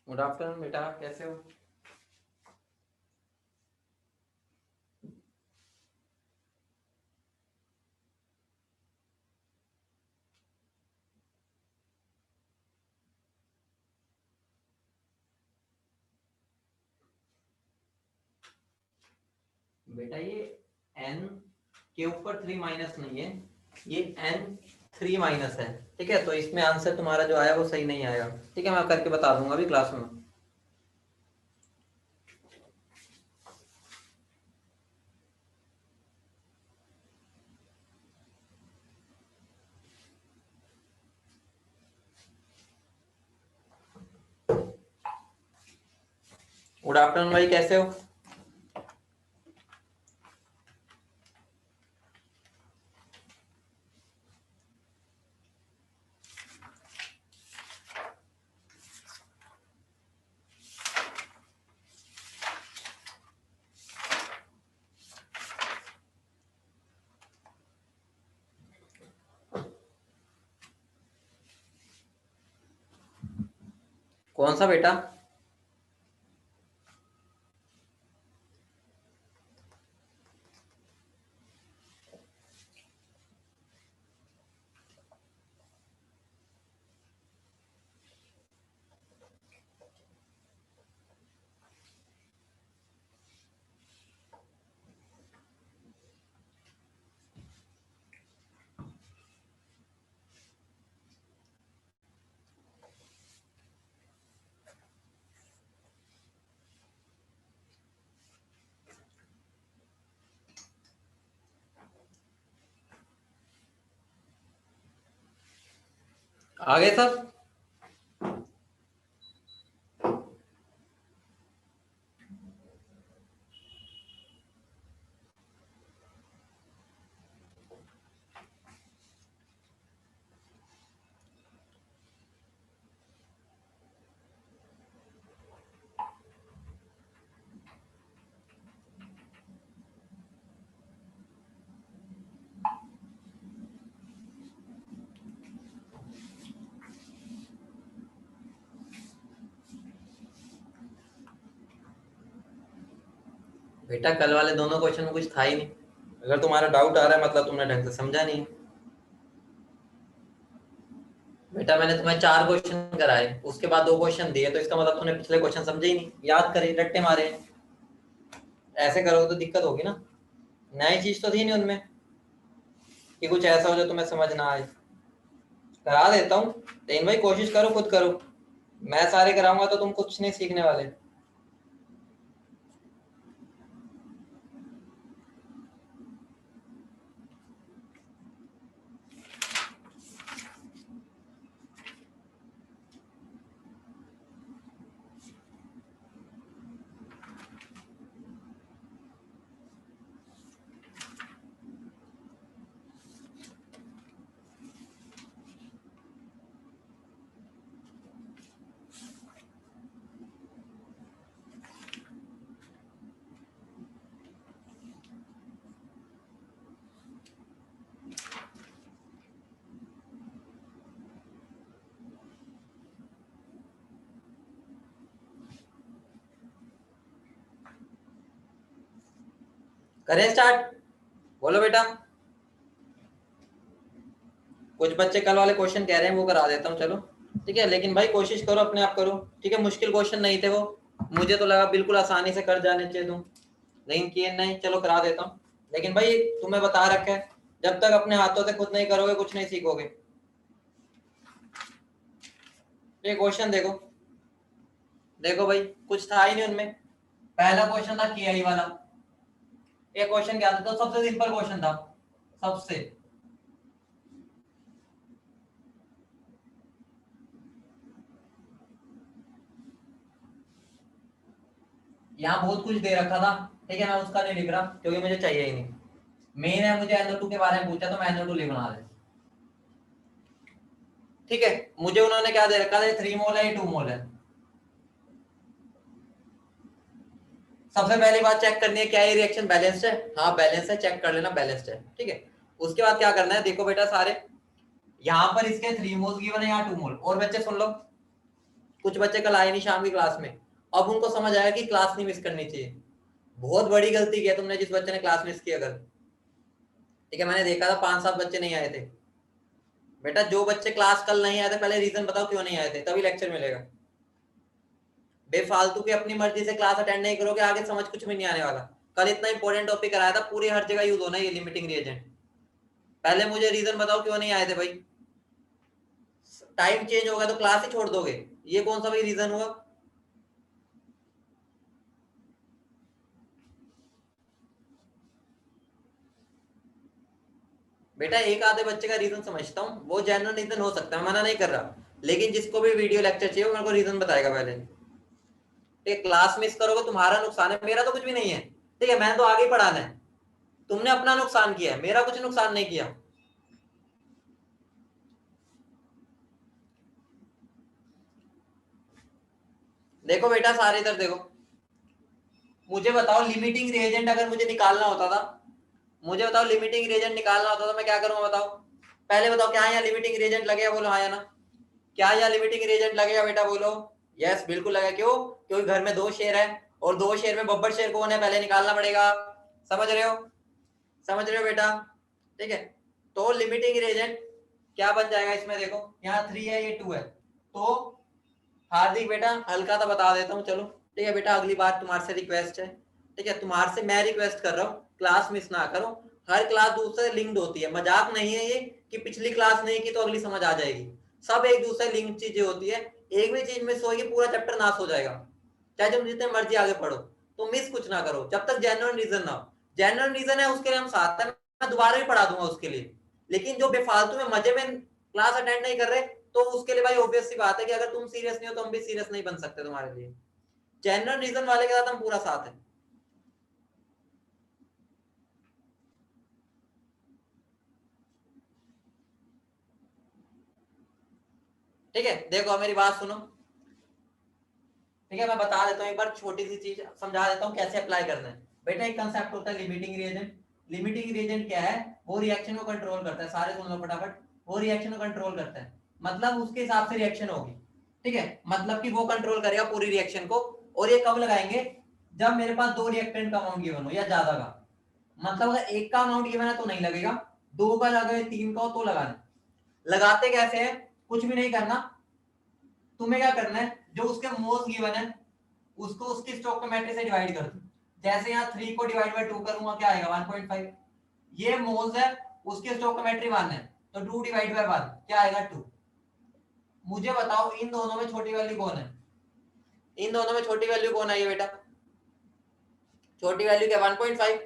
Good afternoon बेटा, कैसे हो? बेटा ये n के ऊपर 3 माइनस नहीं है, ये n 3 माइनस है। ठीक है, तो इसमें आंसर तुम्हारा जो आया वो सही नहीं आया। ठीक है, मैं करके बता दूंगा अभी क्लास में। गुड आफ्टरनून भाई, कैसे हो? कौन सा बेटा? आ गए सब? बेटा कल वाले दोनों क्वेश्चन में कुछ था ही नहीं। अगर तुम्हारा डाउट आ रहा है मतलब तुमने ढंग से समझा नहीं। बेटा मैंने तुम्हें 4 क्वेश्चन कराए, उसके बाद 2 क्वेश्चन दिए, तो इसका मतलब तुमने पिछले क्वेश्चन समझे ही नहीं, याद करे रट्टे मारे। ऐसे करोगे तो दिक्कत होगी ना। नई चीज तो थी नहीं उनमें कि कुछ ऐसा हो जो तुम्हें समझ ना आए। करा देता हूँ, लेकिन भाई कोशिश करो, खुद करो। मैं सारे कराऊंगा तो तुम कुछ नहीं सीखने वाले। करें स्टार्ट? बोलो बेटा। कुछ बच्चे कल वाले क्वेश्चन कह रहे हैं, वो करा देता हूँ चलो। ठीक है, लेकिन भाई कोशिश करो, अपने आप करो। ठीक है, मुश्किल क्वेश्चन नहीं थे वो। मुझे तो लगा बिल्कुल आसानी से कर जाने चाहिए तुम, लेकिन किए नहीं। चलो करा देता हूँ, लेकिन भाई तुम्हें बता रखा है, जब तक अपने हाथों से खुद नहीं करोगे कुछ नहीं सीखोगे। ये क्वेश्चन देखो, देखो भाई कुछ था ही नहीं उनमें। पहला क्वेश्चन था KI वाला। ये क्वेश्चन क्या था? तो सबसे सिंपल क्वेश्चन था, सबसे। यहाँ बहुत कुछ दे रखा था। ठीक है, मैं उसका नहीं लिख रहा क्योंकि मुझे चाहिए ही नहीं। मेन है, मुझे NO2 के बारे में पूछा तो मैं NO2 लिख बना दे। ठीक है, मुझे उन्होंने क्या दे रखा था, 3 मोल है या 2 मोल है। सबसे पहली बात चेक करनी है क्या ये रिएक्शन बैलेंस्ड है। हाँ बैलेंस है, चेक कर लेना बैलेंस्ड है। ठीक है, उसके बाद क्या करना है, देखो बेटा सारे, यहाँ पर इसके 3 मोल्स गिवन है, यहाँ 2 मोल। और बच्चे सुन लो, कुछ बच्चे कल आए नहीं शाम की क्लास में, अब उनको समझ आया कि क्लास नहीं मिस करनी चाहिए। बहुत बड़ी गलती किया तुमने जिस बच्चे ने क्लास मिस की अगर। ठीक है, मैंने देखा था 5-7 बच्चे नहीं आए थे। बेटा जो बच्चे क्लास कल नहीं आए थे पहले रीजन बताओ क्यों नहीं आए थे, तभी लेक्चर मिलेगा। बेफालतू की अपनी मर्जी से क्लास अटेंड नहीं करोगे आगे समझ कुछ भी नहीं आने वाला। कल इतना इंपॉर्टेंट टॉपिक कराया था, पूरी हर जगह यूज होना ये लिमिटिंग रिएजेंट। पहले मुझे रीजन बताओ क्यों नहीं आए थे भाई। टाइम चेंज होगा तो क्लास ही छोड़ दोगे, ये कौन सा भाई रीजन हुआ। बेटा एक आधे बच्चे का रीजन समझता हूँ, वो जनरल रीजन हो सकता है, मना नहीं कर रहा, लेकिन जिसको भी वीडियो लेक्चर चाहिए वो मेरे को रीजन बताएगा पहले। ठीक है, क्लास मिस करोगे तुम्हारा नुकसान है, मेरा तो कुछ भी नहीं है। ठीक है, मैंने तो आगे ही पढ़ाना है, तुमने अपना नुकसान किया है, मेरा कुछ नुकसान नहीं किया। देखो बेटा सारे इधर देखो, मुझे बताओ लिमिटिंग रिएजेंट अगर मुझे निकालना होता था, मुझे बताओ लिमिटिंग रिएजेंट निकालना होता तो मैं क्या करूंगा बताओ। पहले बताओ क्या यहाँ लिमिटिंग रिएजेंट लगेगा, बोलो हाँ या ना। क्या यहाँ लिमिटिंग रिएजेंट लगेगा बेटा, बोलो यस बिल्कुल लगेगा। क्यों? क्योंकि घर में 2 शेर है और 2 शेर में बब्बर शेर कौन है पहले निकालना पड़ेगा। समझ रहे हो? समझ रहे हो बेटा? ठीक है, तो लिमिटिंग रिएजेंट क्या बन जाएगा इसमें, देखो यहाँ 3 है ये 2 है, तो हार्दिक बेटा हल्का सा बता देता हूँ चलो। ठीक है बेटा, अगली बार तुम्हारे से रिक्वेस्ट है, ठीक है तुम्हारे से मैं रिक्वेस्ट कर रहा हूँ क्लास मिस ना करो। हर क्लास दूसरे लिंक्ड होती है, मजाक नहीं है ये कि पिछली क्लास नहीं की तो अगली समझ आ जाएगी। सब एक दूसरे लिंक चीजें होती है, एक भी चीज मिस होगी पूरा चैप्टर नाश हो जाएगा, चाहे तुम जितने मर्जी आगे पढ़ो। तुम मिस कुछ ना करो जब तक जेन्युइन रीजन ना हो। जेन्युइन रीजन है उसके लिए हम साथ हैं, मैं दोबारा भी पढ़ा दूंगा उसके लिए। लेकिन जो बेफालतू में मजे में क्लास अटेंड नहीं कर रहे, तो उसके लिए भाई ऑब्वियस सी बात है कि अगर तुम सीरियस नहीं हो तो हम भी सीरियस नहीं बन सकते तुम्हारे लिए। जेन्युइन रीजन वाले के साथ हम पूरा साथ है। ठीक है, देखो मेरी बात सुनो। ठीक है, मैं बता देता हूँ एक बार छोटी सी चीज समझा देता हूँ कैसे अप्लाई करना है। बेटा एक कंसेप्ट होता है लिमिटिंग रिएजेंट। लिमिटिंग रिएजेंट क्या है? वो रिएक्शन को कंट्रोल करता है, सारे सुन लो फटाफट। वो रिएक्शन को कंट्रोल करता है, मतलब उसके हिसाब से रिएक्शन होगी। ठीक है, मतलब कि वो कंट्रोल करेगा पूरी रिएक्शन को। और ये कब लगाएंगे? जब मेरे पास 2 रिएक्टेंट का अमाउंट गिवन हो या ज्यादा का। मतलब अगर एक का अमाउंट गिवन है तो नहीं लगेगा, 2 का लगे 3 का हो तो लगाना। लगाते कैसे हैं? कुछ भी नहीं करना, तुम्हें क्या करना है, जो उसके मोल्स गिवन है उसको उसकी स्टोइकोमेट्री से डिवाइड कर दो। जैसे यहाँ 3 को डिवाइड बाय 2 करूंगा क्या आएगा 1.5। ये मोल्स है, उसकी स्टोइकोमेट्री 1 है, तो 2 डिवाइड बाय 1 क्या आएगा 2। मुझे बताओ इन दोनों में छोटी वैल्यू कौन है? इन दोनों में छोटी वैल्यू कौन है ये बेटा? छोटी वैल्यू क्या 1.5।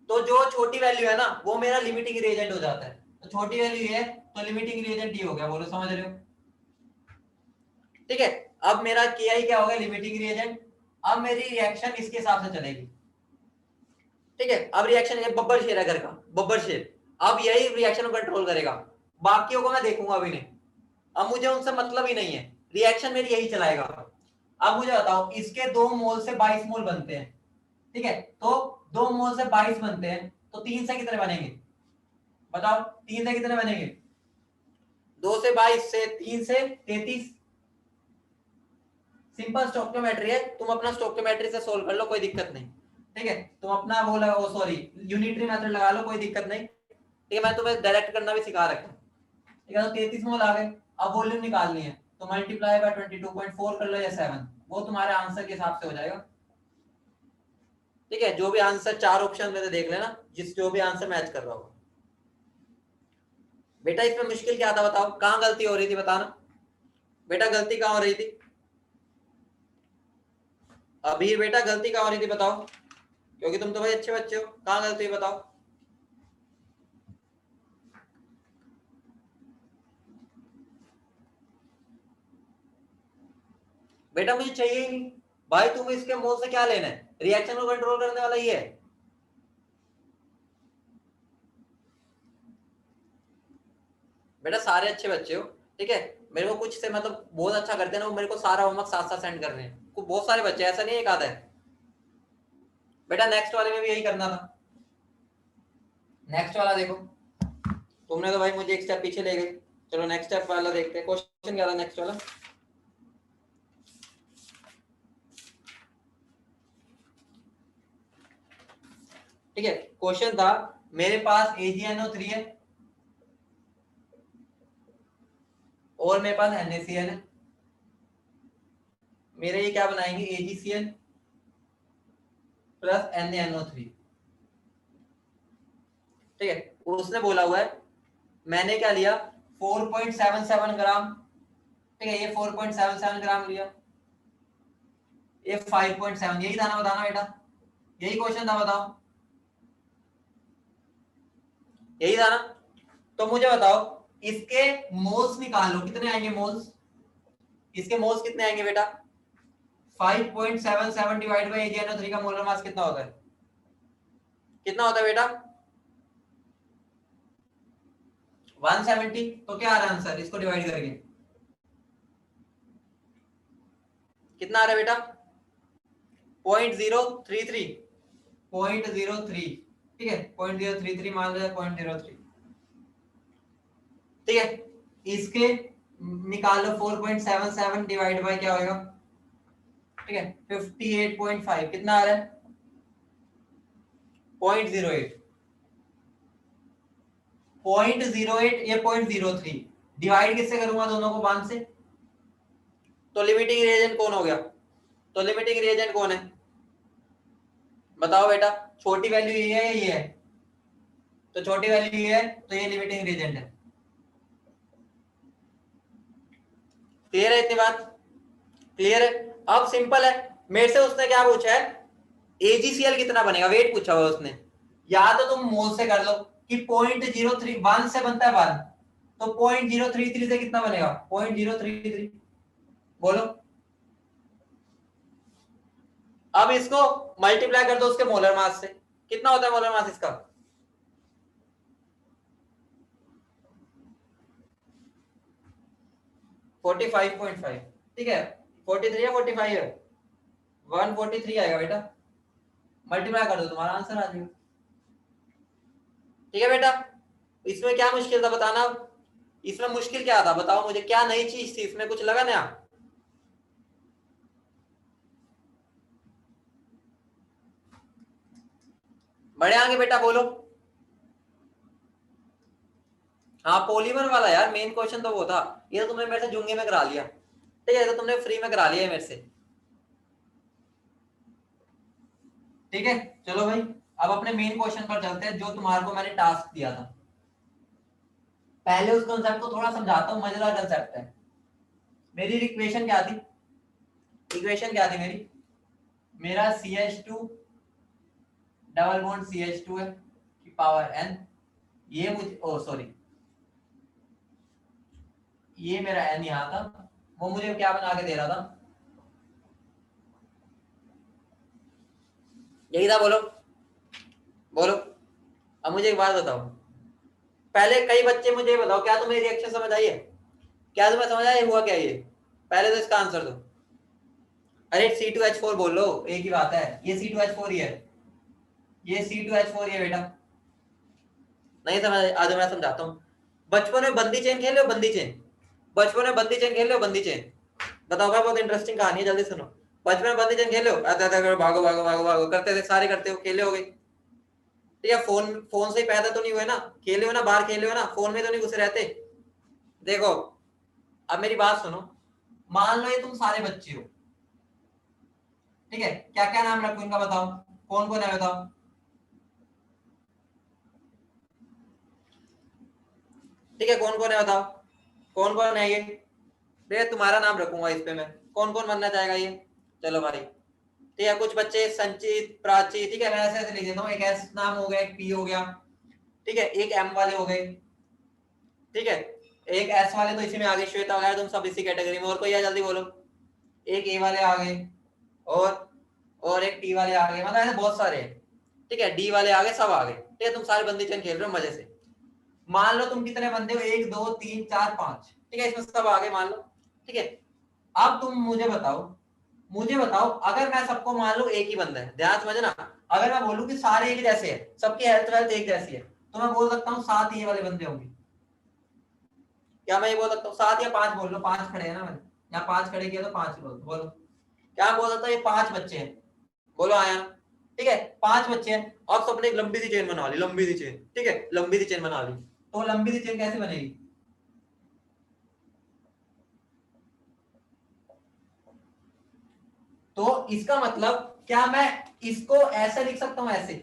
तो जो छोटी वैल्यू है ना वो मेरा लिमिटिंग रिएजेंट हो जाता है। तो छोटी वैल्यू ये है तो लिमिटिंग रिएजेंट ये हो गया, बोलो समझ रहे हो? ठीक है, अब मेरा किया ही क्या होगा लिमिटिंग रिएजेंट। अब मेरी रिएक्शन इसके हिसाब से चलेगी। ठीक है, अब रिएक्शन ये बब्बर शेर है घर का, बब्बर शेर अब यही रिएक्शन को कंट्रोल करेगा, बाकियों को मैं देखूंगा भी नहीं। अब मुझे उनसे मतलब ही नहीं है, रिएक्शन मेरी यही चलाएगा। अब मुझे बताओ इसके 2 मोल से 22 मोल बनते हैं। ठीक है, तो 2 मोल से 22 बनते हैं, तो 3 से कितने बनेंगे बताओ? 3 से कितने बनेंगे? 2 से 22 से 3 से 33। सिंपल स्टोइकोमेट्री है, तुम अपना स्टोइकोमेट्री से सोल्व कर लो कोई दिक्कत नहीं। ठीक है, तुम अपना वो लगाओ, सॉरी यूनिटरी मेथड लगा लो कोई दिक्कत नहीं। ठीक है, मैं तुम्हें डायरेक्ट करना भी सिखा रखा हूं। ठीक है, तो 33 मोल आ गए। अब वॉल्यूम निकालनी है तो मल्टीप्लाई बाय 22.4 कर लो या 7, वो तुम्हारे आंसर के हिसाब से हो जाएगा। ठीक है, जो भी आंसर 4 ऑप्शन में से देख लेना जिस जो भी आंसर मैच कर रहा होगा। बेटा इसमें मुश्किल क्या था बताओ, कहाँ गलती हो रही थी बताना। बेटा गलती कहाँ हो रही थी अभी, बेटा गलती कहाँ हो रही थी बताओ, क्योंकि तुम तो भाई अच्छे बच्चे हो, कहाँ गलती है बताओ। बेटा मुझे चाहिए ही नहीं भाई, तुम इसके मोल से क्या लेना है, रिएक्शन को कंट्रोल करने वाला ये है। बेटा सारे अच्छे बच्चे हो, ठीक है, मेरे को कुछ से मतलब बहुत अच्छा करते हैं ना, वो मेरे को सारा होमवर्क साथ साथ सेंड कर रहे हैं, को बहुत सारे बच्चे, ऐसा नहीं एक आधा है। बेटा नेक्स्ट वाले में भी यही करना था। नेक्स्ट वाला देखो, तुमने तो भाई मुझे एक स्टेप पीछे ले गई। चलो नेक्स्ट स्टेप वाला देखते हैं, क्वेश्चन क्या था नेक्स्ट वाला। ठीक है, क्वेश्चन था मेरे पास AgNO3 है और मेरे पास NaCl है, मेरे ये क्या बनाएंगे AgCl प्लस NaNO3। ठीक है, उसने बोला हुआ है, मैंने क्या लिया 4.77 ग्राम। ठीक है, ये 4.77 ग्राम लिया, ये 5.7, यही था ना, बताना बेटा, यही क्वेश्चन था, बताओ, यही था ना। तो मुझे बताओ इसके मोल्स निकाल लो, कितने आएंगे मोल्स, इसके मोल्स कितने आएंगे बेटा, 5.77 डिवाइड बाय AgNO3 का मोलर मास कितना होता है, कितना होता है बेटा 170। तो क्या आ रहा है आंसर, इसको डिवाइड करके कितना आ रहा है बेटा 0.033, 0.03। ठीक है, 0.033 मान लो, 0.03। ठीक है, इसके निकालो 4.77 डिवाइड बाय क्या होगा, ठीक है 58.5, कितना आ रहा है 0.08, 0.08 या 0.03, डिवाइड किससे करूंगा दोनों को 1 से, तो लिमिटिंग रिएजेंट कौन हो गया, तो लिमिटिंग रिएजेंट कौन है बताओ बेटा, छोटी वैल्यू ये है या ये है, तो छोटी वैल्यू ये है, तो ये लिमिटिंग रिएजेंट है। क्लियर है इतनी बात, क्लियर है। अब सिंपल है, मेरे से उसने क्या पूछा है AgCl कितना बनेगा, वेट पूछा हुआ उसने, या तो तुम मोल से कर लो कि 0.031 से बनता है 1, तो 0.033 से कितना बनेगा 0.033, बोलो। अब इसको मल्टीप्लाई कर दो उसके मोलर मास से, कितना होता है मोलर मास इसका, फोर्टी 45.5। ठीक है, 43 या 45 है, 143 आएगा बेटा, मल्टीप्लाई कर दो तुम्हारा आंसर आ जाएगा। ठीक है बेटा, इसमें क्या मुश्किल था बताना, इसमें मुश्किल क्या था बताओ मुझे, क्या नई चीज थी इसमें, कुछ लगा नया, बड़े आगे बेटा बोलो। हाँ पॉलीमर वाला यार, मेन क्वेश्चन तो वो था, ये तो तुमने मेरे से जुंगे में करा लिया। ठीक है, तो तुमने फ्री में करा लिया है मेरे से। ठीक है, चलो भाई अब अपने मेन क्वेश्चन पर चलते हैं, जो तुम्हारे को मैंने टास्क दिया था। पहले उस कॉन्सेप्ट को थोड़ा समझाता हूँ, मजेदार कॉन्सेप्ट है। मेरी इक्वेशन क्या थी, इक्वेशन क्या थी मेरी, मेरा CH2 डबल बॉन्ड CH2 है की पावर n, ये मुझे ओ सॉरी ये मेरा n यहाँ था, वो मुझे क्या बना के दे रहा था, यही था, बोलो बोलो। अब मुझे एक बात बताओ, पहले कई बच्चे मुझे बताओ, क्या तुम्हें रिएक्शन समझ आई है, क्या तुम्हें समझ आया हुआ क्या ये, पहले तो इसका आंसर दो। अरे C2H4 बोल लो, एक ही बात है, ये C2H4 ही है, ये C2H4 ही है बेटा, नहीं समझ, आज मैं समझाता हूँ। बचपन में बंदी चेन खेल लो, बंदी चेन, बचपन में बंदी चेन खेल लो, बंदी चेन, बताओ भाई, बहुत इंटरेस्टिंग कहानी है, जल्दी सुनो। बचपन में बंदी चेन खेलो, भागो भागो भागो भागो करते थे, सारे करते हो, खेले हो गए। ठीक है, फोन फोन से ही पैदा तो नहीं हुए ना, खेले हो ना, बाहर खेले हो ना, फोन में तो नहीं घुसे रहते। देखो अब मेरी बात सुनो, मान लो ये तुम सारे बच्चे हो, ठीक है, क्या क्या नाम रखो इनका बताओ, कौन कौन है बताओ, ठीक है कौन कौन है बताओ, कौन कौन है ये, देखिए तुम्हारा नाम रखूंगा इस पे मैं, कौन कौन बनना चाहेगा ये, चलो भाई। ठीक है, कुछ बच्चे संचित प्राची, ठीक है मैं ऐसे ऐसे लिख देता हूँ, एक एस नाम हो गया, एक पी हो गया, ठीक है, एक एम वाले हो गए, ठीक है, एक एस वाले तो इसी में आ गए, श्वेता वगैरह तुम सब इसी कैटेगरी में, और कोई है जल्दी बोलो, एक ए वाले आ गए, और और एक टी वाले आ गए, मतलब ऐसे बहुत सारे हैं। ठीक है, डी वाले आ गए, सब आ गए, ठीक है, तुम सारे बंदी चैन खेल रहे हो मजे से। मान लो तुम कितने बंदे हो, 1 2 3 4 5, ठीक है, इसमें सब आ गए मान लो। ठीक है, अब तुम मुझे बताओ, मुझे बताओ अगर मैं सबको मान लो एक ही बंदा है, ध्यान समझना, अगर मैं बोलूं कि सारे एक जैसे हैं, सबकी हेल्थ वेल्थ एक जैसी है, तो मैं बोल सकता हूँ 7 ये वाले बंदे होंगे, क्या मैं ये बोल सकता हूँ 7 या 5, बोल लो, 5 खड़े हैं ना, मैंने यहाँ 5 खड़े किया तो 5 बोल, बोलो क्या बोल सकता हूँ, ये 5 बच्चे हैं, बोलो आया, ठीक है, 5 बच्चे हैं, अब सबने एक लंबी सी चेन बना ली, लंबी सी चेन, ठीक है, लंबी सी चेन बना ली, तो लंबी सी चेन कैसे बनेगी? तो इसका मतलब क्या मैं इसको ऐसे लिख सकता हूं, ऐसे?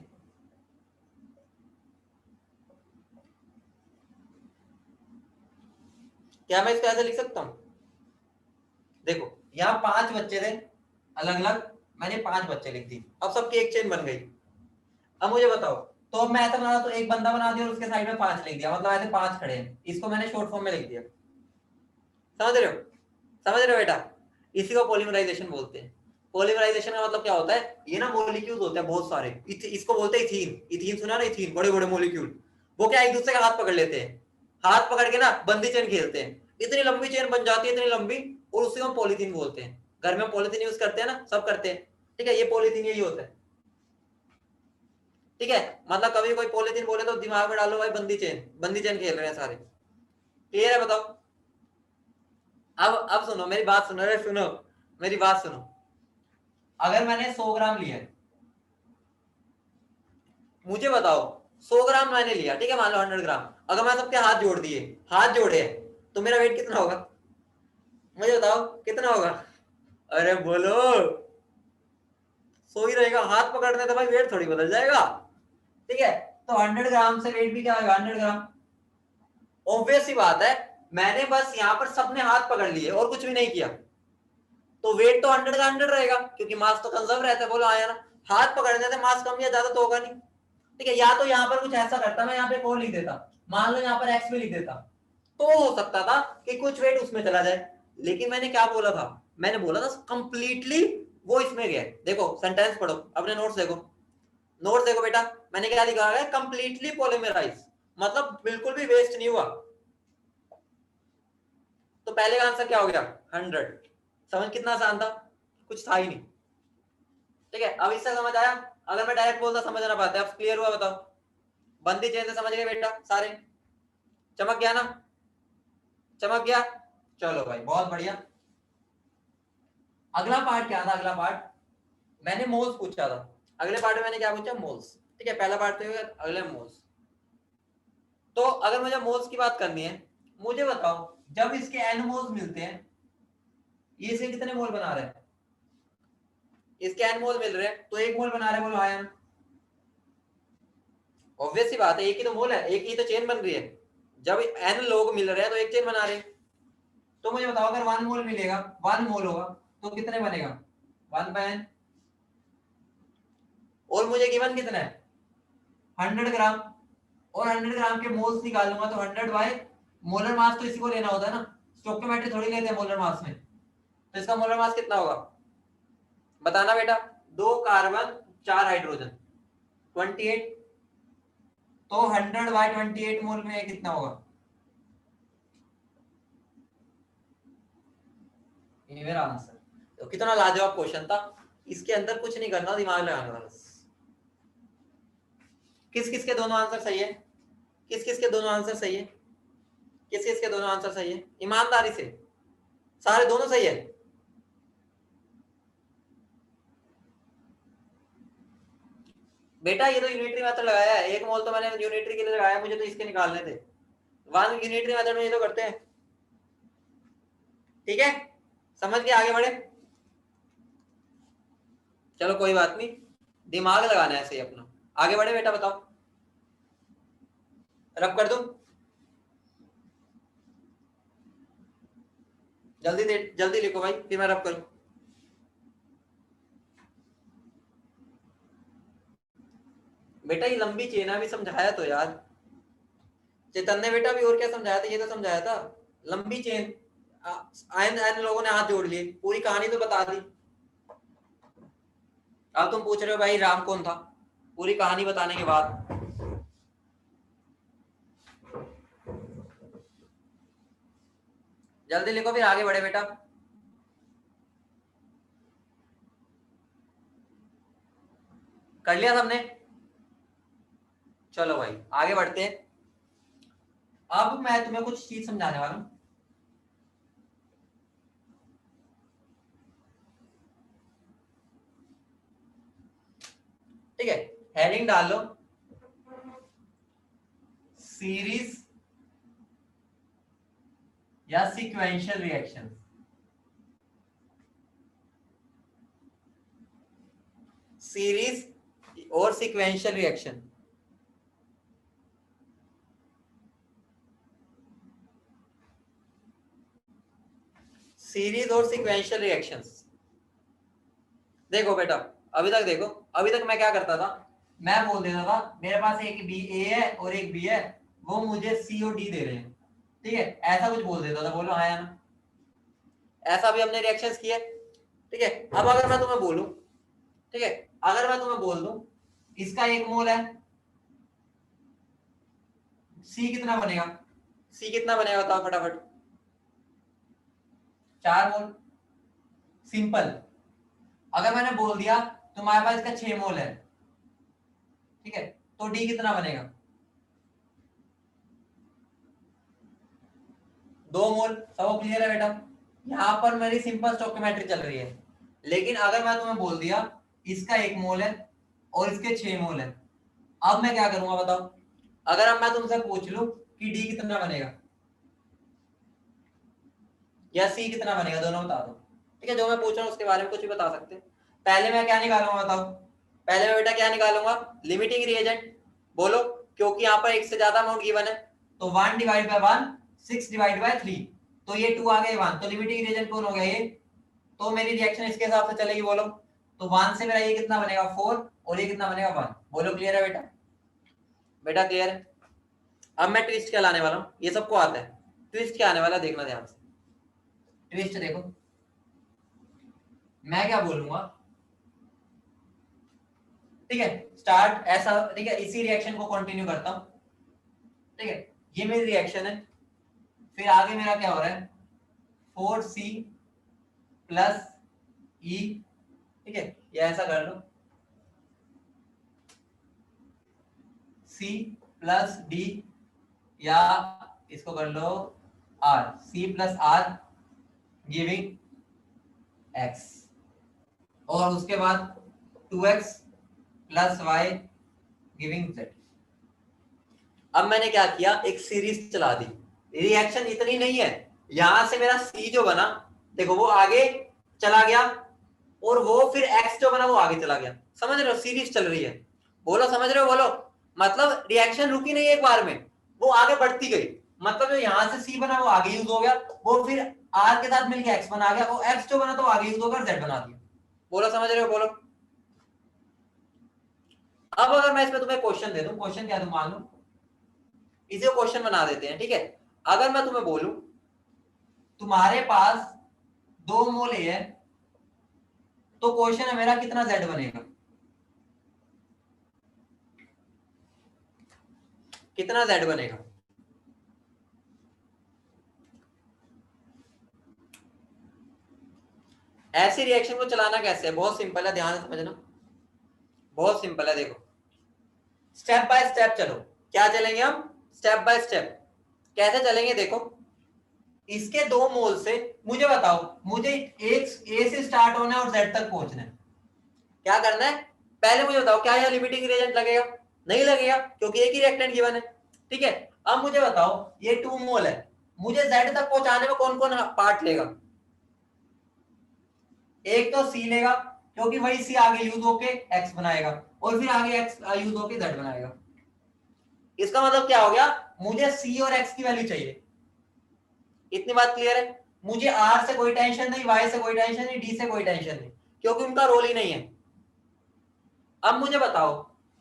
क्या मैं इसको ऐसे लिख सकता हूं? देखो यहाँ 5 बच्चे थे अलग अलग, मैंने 5 बच्चे लिख दी, अब सबकी एक चेन बन गई। अब मुझे बताओ, तो अब मैं ऐसा बना रहा, तो एक बंदा बना दिया और उसके साइड में 5 लिख दिया, मतलब ऐसे 5 खड़े हैं, इसको मैंने शॉर्ट फॉर्म में लिख दिया। समझ रहे हो? समझ रहे हो बेटा? इसी को पॉलीमराइजेशन बोलते हैं। पॉलीमराइजेशन का मतलब क्या होता है, ये ना मॉलिक्यूल्स होते हैं बहुत सारे, इसको बोलते हैं इथीन। इथीन सुना ना, इथीन, बड़े बड़े मॉलिक्यूल। वो क्या एक दूसरे का हाथ पकड़ लेते हैं, हाथ पकड़ के ना बंदी चेन खेलते हैं, इतनी लंबी चेन बन जाती है, इतनी लंबी, और उसी को हम पॉलीथीन बोलते हैं। घर में पॉलीथीन यूज करते हैं ना, सब करते हैं, ठीक है, ये पॉलीथीन यही होता है। ठीक है, मतलब कभी कोई पॉलीथीन बोले तो दिमाग में डालो भाई बंदी चेन, बंदी चेन खेल रहे हैं सारे। क्लियर है? बताओ। अब सुनो मेरी बात, सुनो, अरे सुनो मेरी बात सुनो। अगर मैंने 100 ग्राम लिया है, मुझे बताओ, 100 ग्राम मैंने लिया, ठीक है, मान लो 100 ग्राम, अगर मैं सबके हाथ जोड़ दिए, हाथ जोड़े, तो मेरा वेट कितना होगा? मुझे बताओ कितना होगा? अरे बोलो। 100 ही रहेगा, हाथ पकड़ने तो भाई वेट थोड़ी बदल जाएगा। ठीक है, तो 100 ग्राम से वेट भी क्या होगा? 100 ग्राम। ऑब्वियस सी बात है, मैंने बस यहाँ पर सबने हाथ पकड़ लिए और कुछ भी नहीं किया, तो वेट तो 100 का 100 रहेगा, क्योंकि मास तो कंजर्व रहता है। बोलो आया ना, हाथ पकड़ने से मास कम या ज्यादा तो होगा नहीं। ठीक है, या तो यहाँ पर कुछ ऐसा करता, मैं यहाँ पे को लिख देता, मान लो यहाँ पर एक्स भी लिख देता, तो हो सकता था कि कुछ वेट उसमें चला जाए। लेकिन मैंने क्या बोला था? मैंने बोला था कंप्लीटली वो इसमें गया। देखो सेंटेंस पढ़ो, अपने नोट्स देखो, नोट्स देखो बेटा, मैंने क्या लिखा है? कंप्लीटली पॉलीमराइज, मतलब बिल्कुल भी वेस्ट नहीं हुआ। तो पहले का आंसर क्या हो गया? 100। समझ कितना आसान था? कुछ था ही नहीं। ठीक है, अब इससे समझ आया? अगर मैं डायरेक्ट बोलता समझ ना पाते। अब क्लियर हुआ? बताओ। बंदी चेन से समझ गए बेटा सारे? चमक गया ना? चमक गया? चलो भाई बहुत बढ़िया। अगला पार्ट क्या था? अगला पार्ट मैंने मोल्स पूछा था। अगले पार्ट में मैंने क्या पूछा? मोल्स। ठीक है, पहला पार्ट तो अगले मोल्स। तो अगर मुझे मोल्स की बात करनी है, मुझे बताओ, जब इसके एन मोल्स मिलते हैं, ये इसके कितने मोल बना रहे हैं? इसके एन मोल मिल रहे हैं, तो एक मोल बना रहे हैं, बोलो आयन। ऑब्वियस सी बात है, एक ही तो मोल है, एक ही तो चेन बन रही है। जब एन लोग मिल रहे हैं तो एक चेन बना रहे हैं। तो मुझे बताओ, अगर 1 मोल मिलेगा, 1 मोल होगा, तो कितने बनेगा? 1/n। और मुझे गिवन कितना है? 100 ग्राम। और 100 ग्राम के मोल्स निकालूंगा, तो 100 बाय मोलर मास, तो इसी को लेना होता है ना, स्टोइकियोमेट्री थोड़ी लेते हैं मोलर मास में। तो इसका मोलर मास कितना होगा? बताना बेटा। 2 कार्बन 4 हाइड्रोजन, 28। तो 100/28 मोल में कितना होगा? ये मेरा आंसर। तो कितना लाजवाब क्वेश्चन था। इसके अंदर कुछ नहीं करना, दिमाग लगाना था बस। किस किस के दोनों आंसर सही है? किस किस के दोनों आंसर सही है? किस किस के दोनों आंसर सही है? ईमानदारी से। सारे दोनों सही है? बेटा ये तो यूनिटरी मेथड लगाया है, एक मोल तो मैंने यूनिटरी के लिए लगाया, मुझे तो इसके निकालने थे। वन यूनिटरी मेथड में ये तो करते हैं। ठीक है, समझ के आगे बढ़े। चलो कोई बात नहीं, दिमाग लगाना है सही अपना। आगे बढ़े बेटा, बताओ। रब कर दूं? जल्दी दे, जल्दी लिखो भाई, फिर मैं रब करूं। बेटा ये लंबी चेन भी समझाया तो यार चैतन्य बेटा, भी और क्या समझाया था? ये तो समझाया था, लंबी चेन। आयन आयन लोगों ने हाथ जोड़ लिए, पूरी कहानी तो बता दी। अब तुम पूछ रहे हो भाई राम कौन था, पूरी कहानी बताने के बाद। जल्दी लिखो फिर आगे बढ़े बेटा। कर लिया सबने? चलो भाई आगे बढ़ते हैं। अब मैं तुम्हें कुछ चीज समझाने वाला हूं। ठीक है, हेडिंग डाल लो सीरीज या सीक्वेंशियल रिएक्शन। सीरीज और सीक्वेंशियल रिएक्शन। सीरीज और सीक्वेंशियल रिएक्शंस। देखो बेटा, अभी तक देखो, अभी तक मैं क्या करता था, मैं बोल देता था मेरे पास एक बी ए है और एक बी है, वो मुझे सी और डी दे रहे हैं, ठीक है, ऐसा कुछ बोल देता था। बोलो हाँ या ना, ऐसा भी हमने रिएक्शंस किए, ठीक है। अब अगर मैं तुम्हें बोलूं, ठीक है, अगर मैं तुम्हें बोल दूं इसका 1 मोल है, सी कितना बनेगा? सी कितना बनेगा बताओ फटाफट। 4 मोल, सिंपल। अगर मैंने बोल दिया तुम्हारे पास इसका 6 मोल है, ठीक है, तो डी कितना बनेगा? 2 मोल। सब क्लियर है बेटा? यहां पर मेरी सिंपल स्टोइकियोमेट्री चल रही है। लेकिन अगर मैं तुम्हें बोल दिया इसका 1 मोल है और इसके 6 मोल है, अब मैं क्या करूंगा बताओ? अगर अब मैं तुमसे पूछ लूं कि डी कितना बनेगा या सी कितना बनेगा, दोनों बता दो, ठीक है। जो मैं पूछ रहा हूं उसके बारे में कुछ भी बता सकते हैं। पहले मैं क्या निकालूंगा बताओ? पहले मैं बेटा क्या निकालूंगा? Limiting reagent. बोलो, क्योंकि यहाँ पर एक से ज्यादा अमाउंट गिवन है, तो 1 डिवाइड बाय 1 6 डिवाइड बाय 3, तो ये 2 आ गए 1, तो लिमिटिंग रिएजेंट कौन हो गया ये? तो मेरी रिएक्शन इसके हिसाब से चलेगी। बोलो, तो 1 से मेरा ये कितना बनेगा 4 और ये कितना बनेगा 1। बोलो क्लियर है बेटा? बेटा क्लियर है? अब मैं ट्विस्ट क्या लाने वाला हूँ, ये सबको आता है। ट्विस्ट क्या आने वाला देखना ध्यान से। ट्विस्ट देखो, मैं क्या बोलूंगा, ठीक है, स्टार्ट ऐसा, ठीक है, इसी रिएक्शन को कंटिन्यू करता हूं, ठीक है, ये मेरी रिएक्शन है। फिर आगे मेरा क्या हो रहा है? 4C प्लस ई, ठीक है, ये ऐसा कर लो, C प्लस डी, या इसको कर लो R, C plus R giving X, और उसके बाद 2x plus Y giving z। अब मैंने क्या किया, एक सीरीज चला दी। रिएक्शन इतनी नहीं है, यहां से मेरा C जो बना, देखो वो आगे चला गया, और वो फिर X जो बना वो आगे चला गया। समझ रहे हो? सीरीज चल रही है। बोलो समझ रहे हो? बोलो, मतलब रिएक्शन रुकी नहीं एक बार में, वो आगे बढ़ती गई। मतलब जो यहां से C बना वो आगे यूज हो गया, वो फिर R के साथ मिलकर X बना गया, वो X जो बना तो आगे यूज होकर Z बना दिया। बोलो समझ रहे हो? बोलो। अब अगर मैं इसमें तुम्हें क्वेश्चन दे दूं, क्वेश्चन क्या तुम मान लो, इसे क्वेश्चन बना देते हैं, ठीक है। अगर मैं तुम्हें बोलूं तुम्हारे पास 2 मोल ए है, तो क्वेश्चन है मेरा कितना Z बनेगा? कितना Z बनेगा? ऐसी रिएक्शन को चलाना कैसे है? बहुत सिंपल है, ध्यान से समझना, बहुत सिंपल है। देखो, स्टेप बाय स्टेप चलो। क्या चलेंगे हम? Step by step. कैसे चलेंगे? देखो, इसके 2 मोल से मुझे बताओ, मुझे एक ए से स्टार्ट होना है और Z तक पहुंचना है। क्या करना है? पहले मुझे बताओ, क्या यह लिमिटिंग रिएजेंट लगेगा? नहीं लगेगा, क्योंकि एक ही रिएक्टेंट गिवन है, ठीक है। अब मुझे बताओ, ये 2 मोल है, मुझे Z तक पहुंचाने में कौन कौन पार्ट लेगा? एक तो C लेगा, क्योंकि वही C आगे यूज होके X बनाएगा, और फिर आगे X यूज होके Z बनाएगा। इसका मतलब क्या हो गया? मुझे C और X की वैल्यू चाहिए। इतनी बात क्लियर है? मुझे R से कोई टेंशन नहीं, Y से कोई टेंशन नहीं, D से कोई टेंशन नहीं, क्योंकि उनका रोल ही नहीं है। अब मुझे बताओ,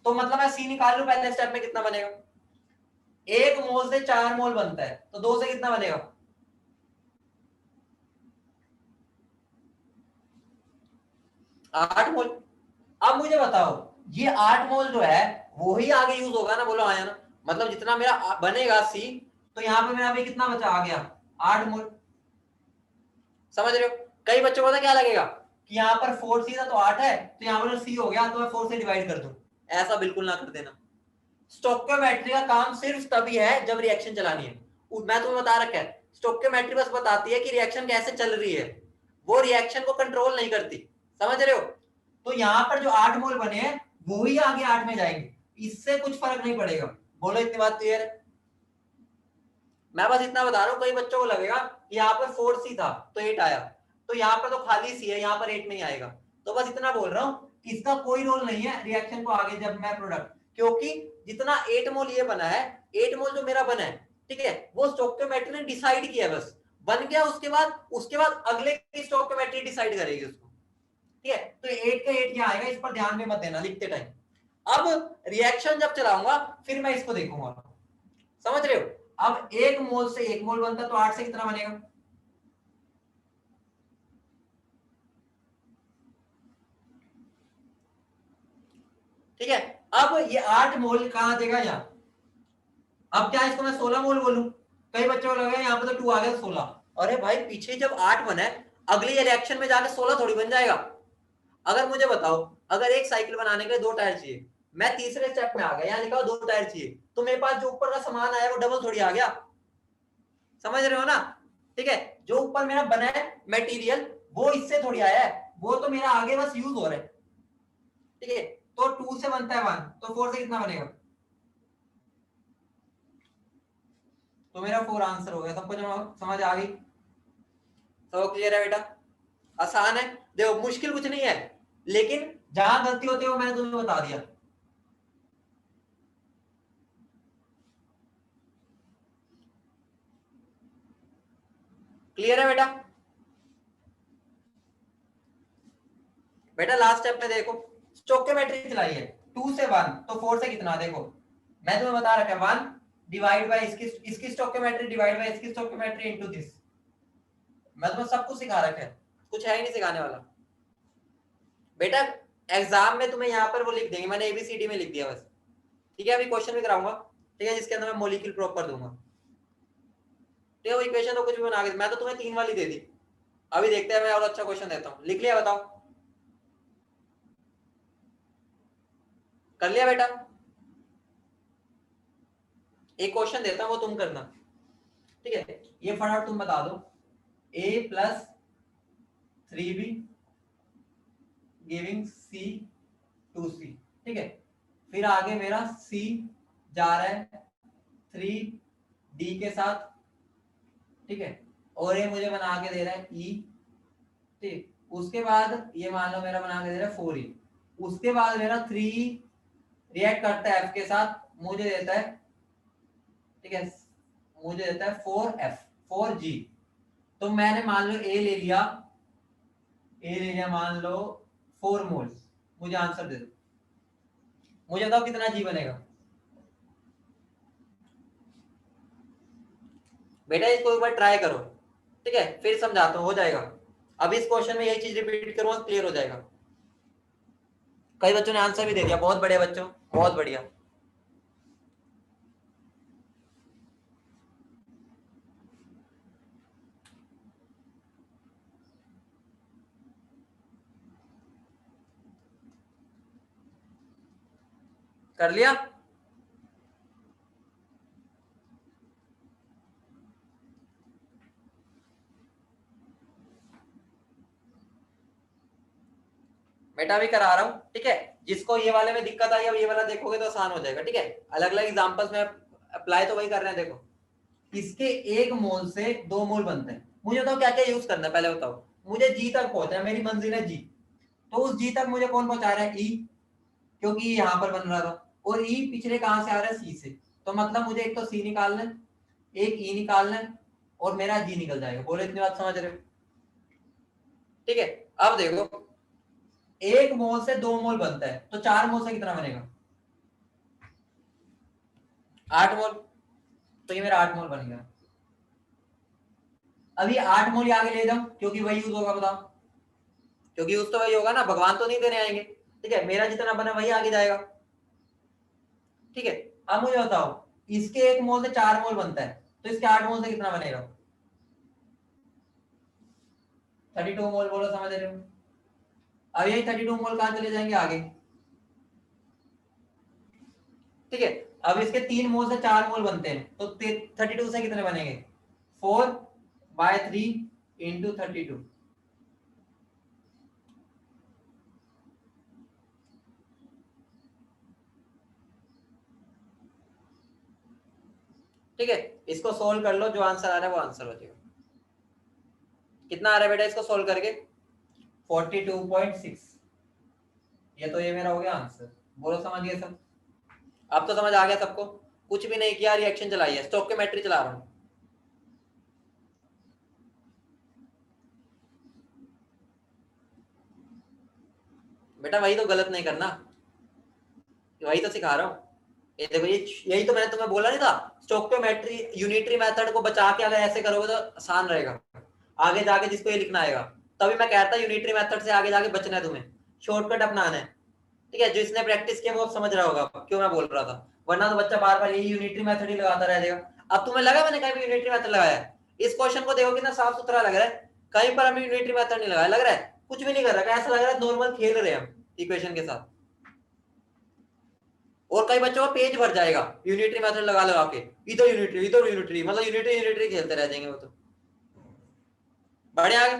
तो मतलब मैं C निकाल लूं, पहले स्टेप में कितना बनेगा? 1 मोल से 4 मोल बनता है, तो 2 से कितना बनेगा? 8 मोल। अब मुझे बताओ, ये 8 मोल जो है वो ही आगे यूज होगा ना? बोलो आया ना? मतलब जितना मेरा बनेगा C, तो यहाँ पे मेरा भी कितना बचा आ गया? 8 मोल। समझ रहे हो? कई बच्चों को पता क्या लगेगा कि यहाँ पर 4C था तो 8 है, तो यहाँ पर C हो गया तो मैं 4 से डिवाइड कर दूं। ऐसा बिल्कुल ना कर देना। स्टोइकियोमेट्री का काम सिर्फ तभी है जब रिएक्शन चलानी है। मैं तुम्हें बता रखा है, स्टोइकियोमेट्री बस बताती है कि रिएक्शन कैसे चल रही है, वो रिएक्शन को कंट्रोल नहीं करती। समझ रहे हो? तो यहाँ पर जो 8 मोल बने हैं वो ही आगे 8 में जाएंगे, इससे कुछ फर्क नहीं पड़ेगा। बोलो इतनी बात क्लियर है? मैं बस इतना बता रहा हूँ, कई बच्चों को लगेगा यहाँ पर 4C था तो 8 आया, तो यहाँ पर तो खाली C है, यहाँ पर 8 नहीं आएगा। तो बस इतना बोल रहा हूँ, इसका कोई रोल नहीं है रिएक्शन को आगे जब मैं प्रोडक्ट, क्योंकि जितना 8 मोल ये बना है, 8 मोल जो मेरा बना है, ठीक है, वो स्टोइकियोमेट्री ने डिसाइड किया है, बस बन गया। उसके बाद अगले की स्टोइकियोमेट्री डिसाइड करेगी उसको, ठीक है। तो 8 का 8 यहाँ आएगा, इस पर ध्यान में मत देना लिखते टाइम। अब रिएक्शन जब चलाऊंगा फिर मैं इसको देखूंगा, समझ रहे हो? अब 1 मोल से 1 मोल बनता, तो 8 से कितना बनेगा? ठीक है, अब ये 8 मोल कहां देगा यहाँ? अब क्या इसको मैं 16 मोल बोलूं? कई बच्चों को लगा यहाँ पे तो 2 आ गया 16। अरे भाई पीछे जब 8 बना है, अगली रिएक्शन में जाके 16 थोड़ी बन जाएगा। अगर मुझे बताओ, अगर एक साइकिल बनाने के लिए 2 टायर चाहिए, मैं तीसरे स्टेप में आ गया, यहाँ लिखा 2 टायर चाहिए, तो मेरे पास जो ऊपर का सामान आया वो डबल थोड़ी आ गया, समझ रहे हो ना? ठीक है, जो ऊपर मेरा बना है मटेरियल वो इससे थोड़ी आया है, वो तो मेरा आगे बस यूज हो रहा है। ठीक है, तो 2 से बनता है 1, तो 4 से कितना बनेगा? तो मेरा 4 आंसर हो गया। सबको समझ आ गई? सब क्लियर है बेटा? आसान है, देखो मुश्किल कुछ नहीं है, लेकिन जहां गलती होती है वो मैंने तुम्हें बता दिया। क्लियर है बेटा? बेटा लास्ट स्टेप में देखो, स्टोइकियोमेट्री चलाई है, 2 से 1 तो 4 से कितना, देखो मैं तुम्हें बता रखा है 1 डिवाइड बाय इसकी स्टोइकियोमेट्री डिवाइड बाय इसकी स्टोइकियोमेट्री इनटू दिस। मैं तुम्हें सब कुछ सिखा रखा है, कुछ है ही नहीं सिखाने वाला बेटा। एग्जाम में तुम्हें यहाँ पर वो लिख देंगे, मैंने एबीसीडी में लिख दिया बस। ठीक है, अभी क्वेश्चन भी कराऊंगा, ठीक है, जिसके अंदर मैं मॉलिक्यूल प्रूव कर दूंगा। ठीक है, वो इक्वेशन तो कुछ भी बना के, मैं तो तुम्हें 3 वाली दे दी, अभी देखते हैं मैं और अच्छा क्वेश्चन देता हूँ। लिख लिया? बताओ, कर लिया बेटा? एक क्वेश्चन देता हूँ वो तुम करना, ठीक है। ये फटाफट तुम बता दो, a plus 3b giving c 2c, ठीक है। फिर आगे मेरा c जा रहा है 3d के साथ, ठीक है, और ये मुझे बना के दे रहा है e, ठीक। उसके बाद ये मान लो मेरा बना के दे रहा है 4e, उसके बाद मेरा 3 रिएक्ट करता है f के साथ, मुझे देता है, ठीक है, मुझे देता है 4f 4g। तो मैंने मान लो ए ले लिया, मान लो 4 मोल, मुझे आंसर दे दो, मुझे बताओ कितना जी बनेगा? बेटा इसको एक बार ट्राई करो, ठीक है, फिर समझाता हूँ, हो जाएगा। अब इस क्वेश्चन में यही चीज रिपीट करूंगा, क्लियर हो जाएगा। कई बच्चों ने आंसर भी दे दिया, बहुत बढ़िया बच्चों, बहुत बढ़िया। कर लिया? बेटा भी करा रहा हूँ, ठीक है। जिसको ये वाले में दिक्कत आई, अब ये वाला देखोगे तो आसान हो जाएगा, ठीक है। अलग अलग एग्जांपल्स में अप्लाई तो वही कर रहे हैं। देखो इसके 1 मोल से 2 मोल बनते हैं, मुझे बताओ क्या क्या यूज करना है, पहले बताओ। मुझे जी तक पहुंचना है, मेरी मंजिल है जी, तो उस जी तक मुझे कौन पहुंचा रहा है? ई, क्योंकि यहाँ पर बन रहा था, और ई पिछले कहां से आ रहा है? सी से। तो मतलब मुझे एक तो सी निकालना है, एक ई निकालना है, और मेरा जी निकल जाएगा। बोलो इतनी बात समझ रहे हो? ठीक है, अब देखो 1 मोल से 2 मोल बनता है, तो 4 मोल से कितना बनेगा? 8 मोल। तो ये मेरा 8 मोल बन गया। अभी 8 मोल आगे ले जाऊं, क्योंकि वही यूज होगा, बताओ, क्योंकि यूज तो वही होगा ना, भगवान तो नहीं देने आएंगे। ठीक है, मेरा जितना बना वही आगे जाएगा। ठीक है, अब मुझे बताओ, इसके 1 मोल से 4 मोल बनता है, तो इसके 8 मोल से कितना बनेगा? 32 मोल। बोलो समझ रहे हो? अब यही 32 मोल कहां चले जाएंगे? आगे। ठीक है, अब इसके 3 मोल से 4 मोल बनते हैं, तो 32 से कितने बनेंगे? 4/3 इंटू 32। ठीक है, इसको सोल्व कर लो, जो आंसर आ रहा है वो आंसर हो जाएगा। कितना आ रहा है बेटा इसको सोल्व करके? 42.6। ये तो ये मेरा हो गया आंसर। बोलो समझ गए सब? अब तो समझ आ गया सबको? कुछ भी नहीं किया, रिएक्शन चलाई है, स्टोइकियोमेट्री चला रहा हूं। बेटा वही तो गलत नहीं करना, वही तो सिखा रहा हूँ। ये देखो, ये यही तो मैंने तुम्हें बोला नहीं था, स्टोइकियोमेट्री यूनिटरी मेथड को बचा के अगर ऐसे करोगे तो आसान रहेगा आगे जाके जिसको ये लिखना आएगा। तभी मैं कहता यूनिटरी मेथड से आगे जाके बचना है, तुम्हें शॉर्टकट अपनाना है। ठीक है, जो इसने प्रैक्टिस किया वो अब समझ रहा होगा क्यों मैं बोल रहा था, वरना तो बच्चा बार बार यही यूनिटरी मेथड ही लगाता रह जाएगा। अब तुम्हें लगा मैंने कहीं भी यूनिटरी मेथड लगाया है? इस क्वेश्चन को देखो कितना साफ सुथरा लग रहा है, कहीं पर हमें यूनिटरी मेथड नहीं लगाया, लग रहा है कुछ भी नहीं कर रहा है, ऐसा लग रहा है नॉर्मल खेल रहे हैं हम इक्वेशन के साथ। और कई बच्चों का पेज भर जाएगा यूनिटरी मेथड लगा लगा के, इधर यूनिटरी, मतलब यूनिटरी खेलते रह जाएंगे वो तो। बढ़े आगे।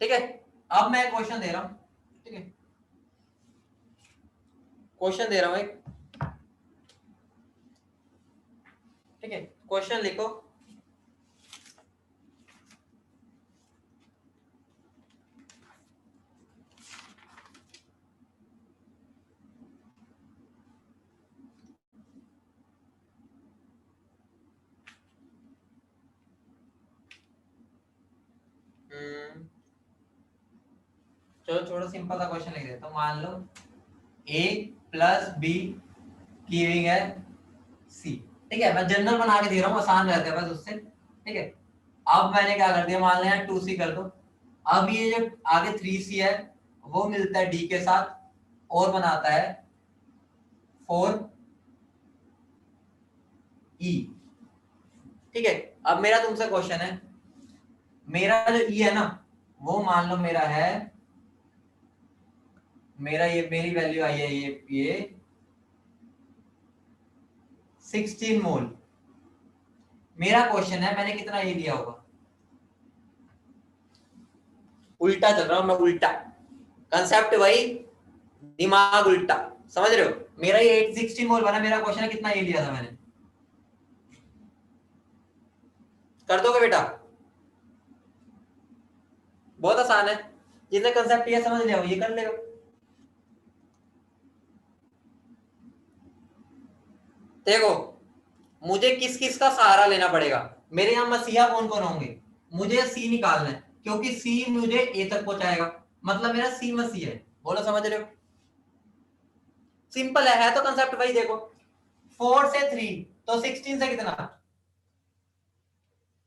ठीक है, अब मैं क्वेश्चन दे रहा हूं। ठीक है, क्वेश्चन दे रहा हूं एक। ठीक है, क्वेश्चन लिखो। चलो थोड़ा सिंपल सा क्वेश्चन लिख देता हूं। मान लो a प्लस बी गिविंग है c। ठीक है, मैं जनरल बना के दे रहा हूँ, आसान रहता है बस उससे। ठीक है, अब मैंने क्या कर दिया, मान लिया 2c कर दो। अब ये जो आगे 3c है वो मिलता है d के साथ और बनाता है 4e। ठीक है, अब मेरा तुमसे क्वेश्चन है, मेरा जो e है ना वो मान लो मेरा है, मेरा ये मेरी वैल्यू आई है ये 16 मोल। मेरा क्वेश्चन है मैंने कितना ये दिया होगा? उल्टा चल रहा हूं मैं, उल्टा कंसेप्ट वही, दिमाग उल्टा। समझ रहे हो? मेरा ये 816 मोल बना, मेरा क्वेश्चन है कितना ये लिया था मैंने। कर दोगे बेटा? बहुत आसान है, जिसने कंसेप्ट ये समझ लिया ये कर लेगा। देखो, मुझे किस किस का सहारा लेना पड़ेगा? मेरे यहां मसीहा कौन कौन होंगे? मुझे सी निकालना है, क्योंकि सी मुझे ए तक पहुंचाएगा, मतलब मेरा सी मसीह है। बोलो समझ रहे हो? सिंपल है तो कंसेप्ट वही। देखो 4 से 3 तो 16 से कितना,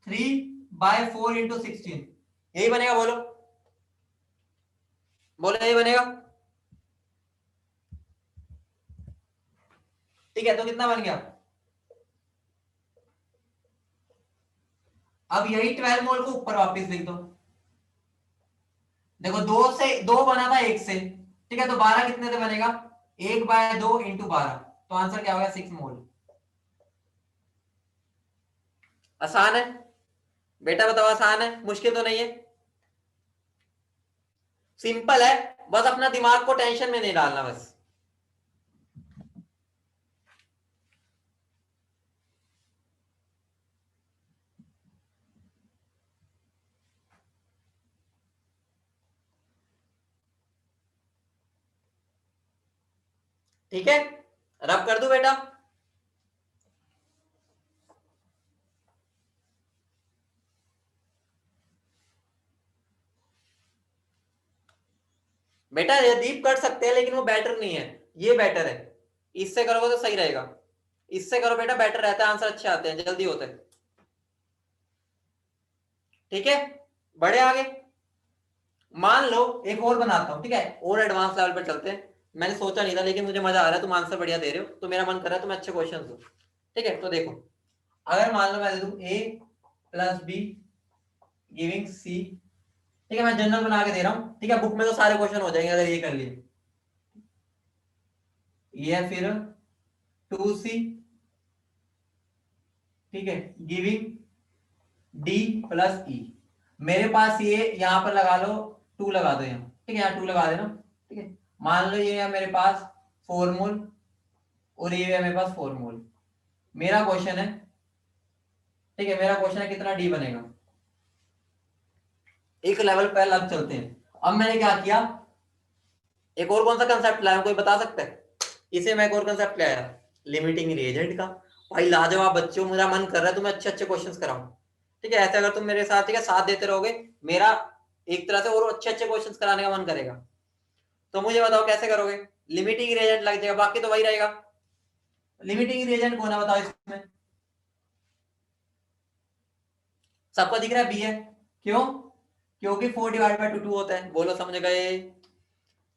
3/4 इंटू 16, यही बनेगा। बोलो बोलो, यही बनेगा। ठीक है, तो कितना बन गया? अब यही 12 मोल को ऊपर वापस लिख दो। देखो 2 बना था 1 से, ठीक है, तो 12 कितने से बनेगा? 1/2 इंटू 12, तो आंसर क्या होगा? 6 मोल। आसान है बेटा, बताओ आसान है, मुश्किल तो नहीं है, सिंपल है। बस अपना दिमाग को टेंशन में नहीं डालना बस। ठीक है, रब कर दूं बेटा? बेटा ये दीप कर सकते हैं लेकिन वो बेटर नहीं है, ये बेटर है। इससे करोगे तो सही रहेगा, इससे करो बेटा, बेटर रहता है, आंसर अच्छे आते हैं, जल्दी होते हैं। ठीक है, बड़े आगे। मान लो एक और बनाता हूं, ठीक है, और एडवांस लेवल पर चलते हैं। मैंने सोचा नहीं था लेकिन मुझे मजा आ रहा है, तुम आंसर बढ़िया दे रहे हो तो मेरा मन कर रहा है तुम अच्छे क्वेश्चन दो। ठीक है, तो देखो, अगर मान लो मैं दे दूं a plus be giving c। ठीक है, मैं जनरल बना के दे रहा हूं। ठीक है, बुक में तो सारे क्वेश्चन हो जाएंगे अगर ये कर लिए। ये है फिर 2c, ठीक है, गिविंग d प्लस e। मेरे पास ये यहाँ पर लगा लो 2 लगा दो यहाँ, ठीक है, यहाँ 2 लगा देना, ठीक है। मान लो ये है मेरे पास 4 मोल और ये है मेरे पास 4 मोल। मेरा क्वेश्चन है, ठीक है, मेरा क्वेश्चन है कितना डी बनेगा। एक लेवल पे अलग चलते हैं। अब मैंने क्या किया, एक और कौन सा कंसेप्ट लाया, कोई बता सकता है? इसे मैं एक और कंसेप्ट लाया, लिमिटिंग रिएजेंट का। भाई लाजवाब बच्चों, मेरा मन कर रहा है तुम्हें अच्छे अच्छे क्वेश्चंस कराऊं, ठीक है। ऐसे अगर तुम मेरे साथ, ठीक है, साथ देते रहोगे, मेरा एक तरह से और अच्छे अच्छे क्वेश्चंस कराने का मन करेगा। तो मुझे बताओ कैसे करोगे? लिमिटिंग रिएजेंट लग जाएगा, बाकी तो वही रहेगा। लिमिटिंग रिएजेंट कौन है बताओ इसमें? सबको दिख रहा है बी है, क्यों? क्योंकि 4 डिवाइड बाय 2 होता है। बोलो समझ गए?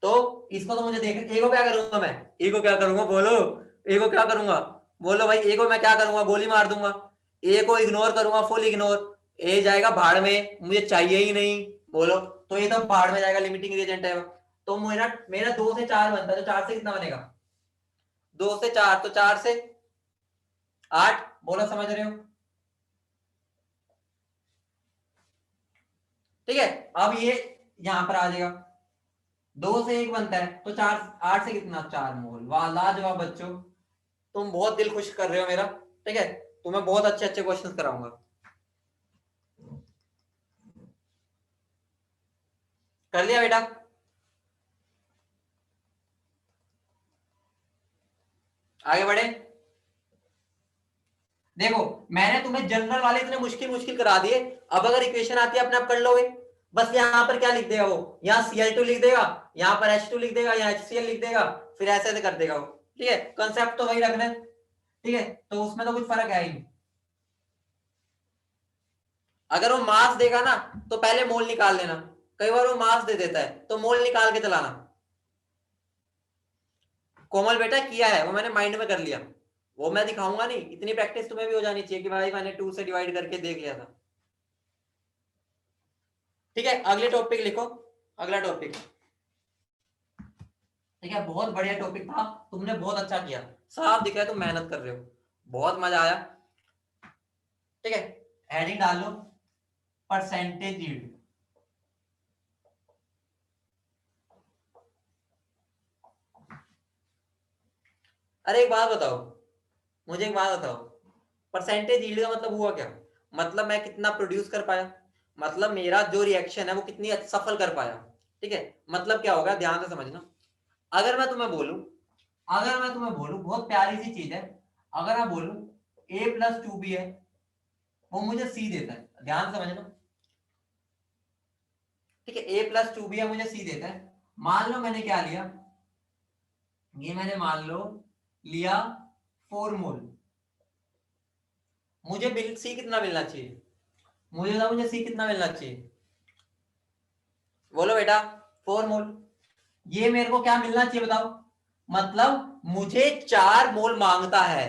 तो इसको तो मुझे देख, ए को क्या करूंगा मैं? ए को क्या करूंगा बोलो? ए को क्या करूंगा बोलो भाई? ए को मैं क्या करूंगा? गोली मार दूंगा। ए को इग्नोर करूंगा, फुल इग्नोर। ए जाएगा भाड़ में, मुझे चाहिए ही नहीं। बोलो, तो ये तो भाड़ में जाएगा, लिमिटिंग रिएजेंट है। तो मेरा मेरा 2 से 4 बनता है, तो 4 से कितना बनेगा? 2 से 4, तो 4 से 8। बोलो समझ रहे हो? ठीक है। अब ये यहां पर आ जाएगा, 2 से 1 बनता है, तो 4 8 से कितना? 4 मोल। वाह लाजवाब बच्चों, तुम बहुत दिल खुश कर रहे हो मेरा, ठीक है। तुम्हें बहुत अच्छे अच्छे क्वेश्चंस कराऊंगा। कर लिया बेटा? आगे बढ़े। देखो, मैंने तुम्हें जनरल वाले इतने मुश्किल मुश्किल करा दिए। अब अगर इक्वेशन आती है अपने आप कर लोगे। बस यहाँ पर क्या लिख देगा वो? यहाँ Cl2 लिख देगा, यहाँ पर H2 लिख देगा, यहाँ HCl लिख देगा, फिर ऐसे ऐसे कर देगा वो। ठीक है, कंसेप्ट तो वही रखना है, ठीक है। तो उसमें तो कुछ फर्क है ही नहीं। अगर वो मास देगा ना, तो पहले मोल निकाल लेना। कई बार वो मास दे देता है, तो मोल निकाल के चलाना। कोमल बेटा किया है वो, मैंने माइंड में कर लिया। वो मैं दिखाऊंगा नहीं, इतनी प्रैक्टिस तुम्हें भी हो जानी चाहिए कि भाई मैंने 2 से डिवाइड करके देख लिया था। ठीक है, अगले टॉपिक लिखो। अगला टॉपिक, ठीक है, बहुत बढ़िया टॉपिक था, तुमने बहुत अच्छा किया। साफ दिख रहा है तुम मेहनत कर रहे हो, बहुत मजा आया। ठीक है, हेडिंग डाल लो, परसेंटेज यील्ड। अरे एक बात बताओ, मुझे एक बात बताओ, परसेंटेज यील्ड का मतलब हुआ क्या? मतलब मैं कितना प्रोड्यूस कर पाया, मतलब मेरा जो रिएक्शन है वो कितनी सफल कर पाया। ठीक है, मतलब क्या होगा, ध्यान से समझना। अगर मैं तुम्हें बोलूं, अगर मैं तुम्हें बोलूं, बहुत प्यारी सी चीज है, अगर मैं बोलूं A+2B है, वो मुझे C देता है, ध्यान से समझना। ठीक है, A+2B है, मुझे C देता है। मान लो मैंने क्या लिया, ये मैंने मान लो लिया 4 मोल। मुझे बिल सी कितना मिलना चाहिए? मुझे सी कितना मिलना चाहिए? बोलो बेटा। 4 मोल। ये मेरे को क्या मिलना चाहिए बताओ? मतलब मुझे 4 मोल मांगता है,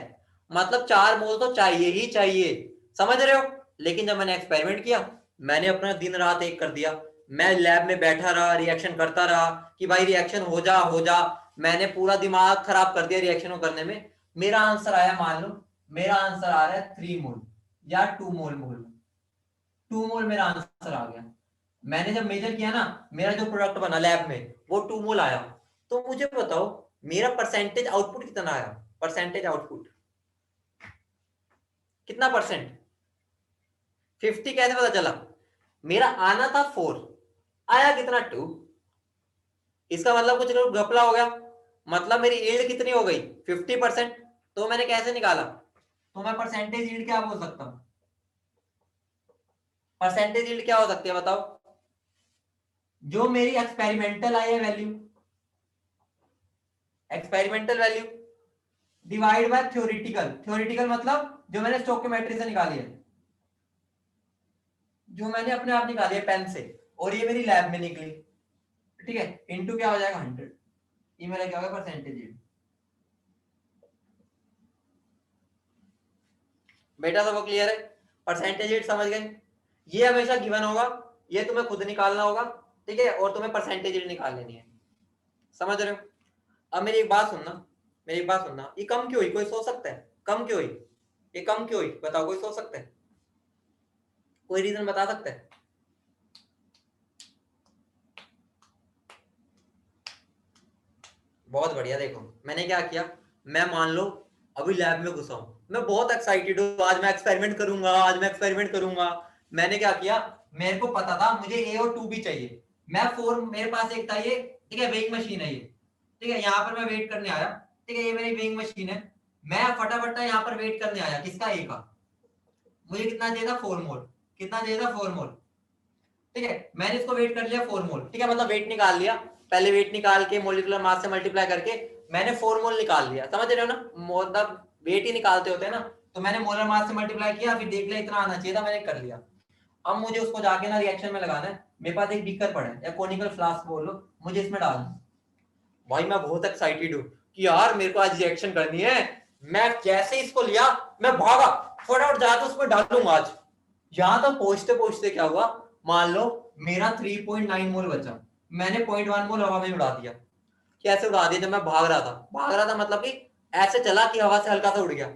मतलब 4 मोल तो चाहिए ही चाहिए। समझ रहे हो? लेकिन जब मैंने एक्सपेरिमेंट किया, मैंने अपना दिन रात एक कर दिया। मैं लैब में बैठा रहा, रिएक्शन करता रहा कि भाई रिएक्शन हो जा हो जा। मैंने पूरा दिमाग खराब कर दिया रिएक्शन को करने में। मेरा आंसर आया, मान लो मेरा आंसर आ रहा है 3 मोल या 2 मोल। 2 मोल मेरा आंसर आ गया। मैंने जब मेजर किया ना, मेरा जो प्रोडक्ट बना लैब में वो 2 मोल आया। तो मुझे बताओ मेरा परसेंटेज आउटपुट कितना आया? परसेंटेज आउटपुट कितना परसेंट? 50 कैसे पता चला? मेरा आना था 4, आया कितना? 2। इसका मतलब कुछ घपला हो गया, मतलब मेरी यील्ड कितनी हो गई? 50%। तो मैंने कैसे निकाला? तो मैं परसेंटेज यील्ड क्या बोल सकता हूँ? परसेंटेज यील्ड क्या हो सकती है बताओ? जो मेरी एक्सपेरिमेंटल आई है value, experimental value divide by theoretical. Theoretical मतलब जो मैंने स्टोइकोमेट्री से निकाली है, जो मैंने अपने आप निकाली है पेन से, और ये मेरी लैब में निकली। ठीक है, इनटू क्या हो जाएगा? 100। ये मेरा क्या होगा? Percentage yield. बेटा सबको क्लियर है? परसेंटेज यील्ड समझ गए? ये हमेशा गिवन होगा, ये तुम्हें खुद निकालना होगा। ठीक है, और तुम्हें परसेंटेज यील्ड निकाल लेनी है। समझ रहे हो? अब मेरी एक बात सुनना, मेरी एक बात सुनना, ये कम क्यों हुई? कोई सोच सकता है कम क्यों हुई? ये कम क्यों हुई बताओ, कोई सोच सकता है? कोई रीजन बता सकता है? बहुत बढ़िया। देखो मैंने क्या किया, मैं मान लो अभी लैब में घुसा हूं, मैं बहुत एक्साइटेड हूँ, आज मैं एक्सपेरिमेंट करूंगा, आज मैं एक्सपेरिमेंट करूंगा। मैंने क्या किया, मेरे को पता था मुझे ए और टू भी चाहिए, मैं फोर, मेरे पास एक था ये, ठीक है, वेइंग मशीन है ये, ठीक है, यहाँ पर मैं वेट करने आया, ठीक है, ये मेरी वेइंग मशीन है, मैं फटाफट यहाँ पर वेट करने आया, किसका, ए का। मुझे कितना चाहिए था, 4 मोल। कितना चाहिए था, 4 मोल। ठीक है, मैंने इसको वेट कर लिया 4 मोल, ठीक है, मतलब वेट निकाल लिया, पहले वेट निकाल के मोलिकुलर मास से मल्टीप्लाई करके मैंने 4 मोल निकाल लिया, समझ रहे हो ना, मतलब वेट ही निकालते होते हैं ना, तो मैंने मोलर मास से मल्टीप्लाई किया, फिर देख लिया इतना आना चाहिए था, मैंने कर लिया। अब मुझे उसको जाके ना रिएक्शन में लगाना है, मेरे पास एक बीकर पड़ा है या कोनिकल फ्लास्क बोल लो, मुझे इसमें डालना है। भाई मैं बहुत एक्साइटेड हूँ कि यार मेरे को आज रिएक्शन करनी है। मैं जैसे इसको लिया, मैं भागा, फटाफट जाके उसमें डालूंगा आज। यहां तक पहुंचते पहुंचते क्या हुआ, मान लो मेरा 3.9 मोल बचा, मैंने 0.1 मोल हवा में उड़ा दिया। कैसे उड़ा दिया, जब मैं भाग रहा था, भाग रहा था मतलब कि ऐसे चला कि हवा से हल्का सा उड़ गया।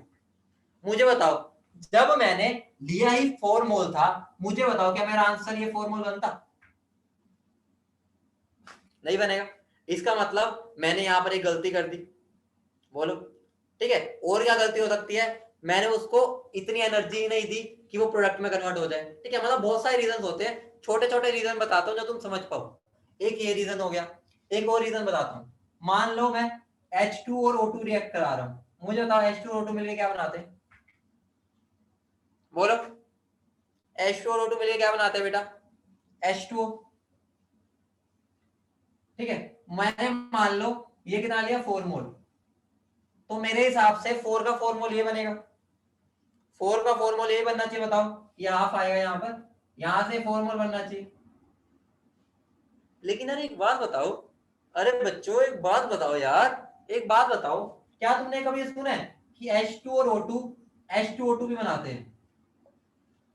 मुझे बताओ, जब मैंने लिया ही 4 मोल था, मुझे बताओ क्या मेरा आंसर ये 4 मोल बनता, नहीं बनेगा। इसका मतलब मैंने यहां पर एक गलती कर दी, बोलो, ठीक है। और क्या गलती हो सकती है, मैंने उसको इतनी एनर्जी नहीं दी कि वो प्रोडक्ट में कन्वर्ट हो जाए, ठीक है, मतलब बहुत सारे रीजन होते हैं, छोटे छोटे रीजन बताता हूँ जो तुम समझ पाओ। एक ये रीजन हो गया, एक और रीजन बताता हूँ। मान लो मैं H2 और O2 रिएक्ट करा रहा हूँ, मुझे बताओ H2 और O2 मिलके क्या बनाते हैं, बोलो। H2 और O2 मिलके क्या बनाते हैं बेटा, H2O, ठीक है। मैंने मान लो ये कितना लिया, 4 मोल, तो मेरे हिसाब से 4 का 4 मोल ये बनेगा, 4 का 4 मोल ये बनना चाहिए, बताओ, ये हाफ आएगा यहाँ पर, यहां से 4 मोल बनना चाहिए। लेकिन यार एक बात बताओ, अरे बच्चों एक बात बताओ यार, एक बात बताओ, क्या तुमने कभी सुना है कि H2 और O2 H2O2 भी बनाते हैं।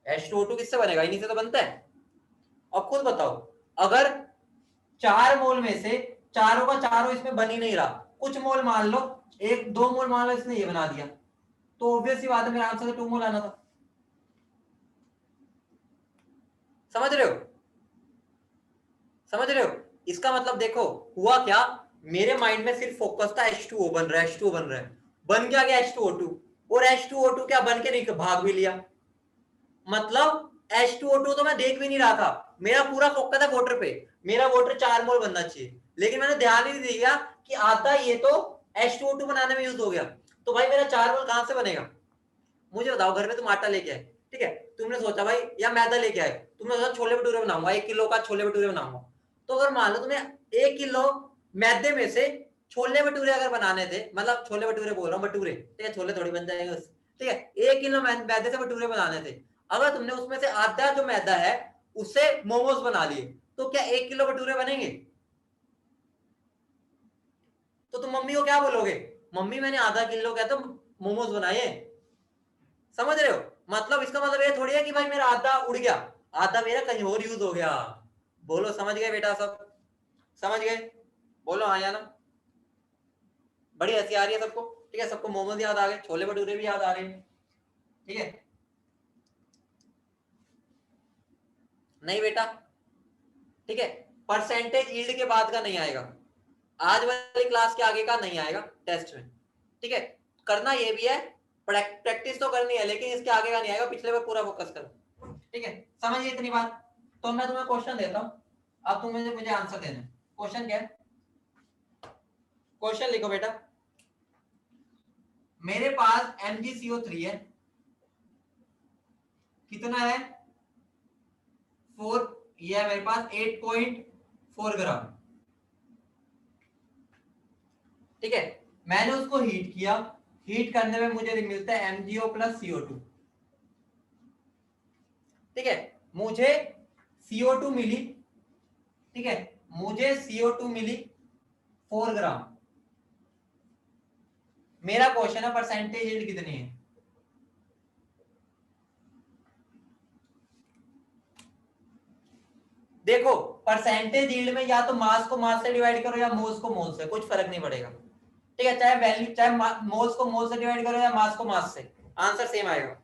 H2O2 किससे बनेगा, इन्हीं से तो बनता है। अब खुद बताओ, अगर 4 मोल में से चारों का चारों इसमें बन ही नहीं रहा, कुछ मोल मान लो, एक दो मोल मान लो इसने ये बना दिया, तो ऑब्वियस सी बात है मेरा आंसर तो 2 मोल आना था। समझ रहे हो, समझ रहे हो। इसका मतलब देखो हुआ क्या, मेरे माइंड में सिर्फ फोकस था H2O बन रहा है, H2O बन रहा है, बन क्या गया H2O2, और H2O2 क्या बन के नहीं भाग भी लिया, मतलब H2O2 तो मैं देख भी नहीं रहा था, मेरा पूरा फोकस है वाटर पे, मेरा वाटर 4 मोल बनना चाहिए, लेकिन मैंने ध्यान ही नहीं दिया कि आधा ये तो H2O2 बनाने में यूज हो गया, तो भाई मेरा 4 मोल कहां से बनेगा। मुझे बताओ, घर में तुम आटा लेके आए, ठीक है, तुमने सोचा भाई, या मैदा लेके आए, तुमने सोचा छोले भटूरे बनाऊंगा, 1 किलो का छोले भटूरे बनाऊंगा, तो अगर मान लो तुम्हें 1 किलो मैदे में से छोले भटूरे अगर बनाने थे, मतलब छोले भटूरे बोल रहा हूँ, भटूरे, ठीक है, छोले थोड़ी बन जाएंगे उससे, ठीक है, 1 किलो मैदे से भटूरे बनाने थे, अगर तुमने उसमें से आधा जो मैदा है उससे मोमोज बना लिए, तो क्या 1 किलो भटूरे बनेंगे। तो तुम मम्मी को क्या बोलोगे, मम्मी मैंने आधा किलो क्या तो मोमोज बनाए, समझ रहे हो। मतलब इसका मतलब ये थोड़ी है कि भाई मेरा आधा उड़ गया, आधा मेरा कहीं और यूज हो गया। बोलो समझ गए बेटा, सब समझ गए, बोलो हाँ या ना। बड़ी हंसी आ रही है सबको, ठीक है, सबको मोमोज याद आ गए, छोले भटूरे भी याद आ रहे हैं, ठीक है। नहीं बेटा, ठीक है, परसेंटेज यील्ड के बाद का नहीं आएगा, आज वाली क्लास के आगे का नहीं आएगा टेस्ट में, ठीक है। करना ये भी है, प्रैक्टिस तो करनी है, लेकिन इसके आगे का नहीं आएगा, पिछले पे पूरा फोकस करो, ठीक है, समझिए इतनी बात। तो मैं तुम्हें क्वेश्चन देता हूँ, अब तुम मुझे आंसर देना। क्वेश्चन क्या है, क्वेश्चन लिखो बेटा। मेरे पास MgCO3 है, कितना है, 4, ये है मेरे पास 8.4 ग्राम, ठीक है। मैंने उसको हीट किया, हीट करने में मुझे मिलता है MgO प्लस CO2, ठीक है। मुझे CO2 मिली, ठीक है, मुझे CO2 मिली 4 ग्राम। मेरा क्वेश्चन है परसेंटेज यील्ड कितनी है। देखो परसेंटेज यील्ड में या तो मास को मास से डिवाइड करो या मोल्स को मोल से, कुछ फर्क नहीं पड़ेगा, ठीक है, चाहे वैल्यू, चाहे मोल्स को मोल से डिवाइड करो या मास को मास से, आंसर सेम आएगा।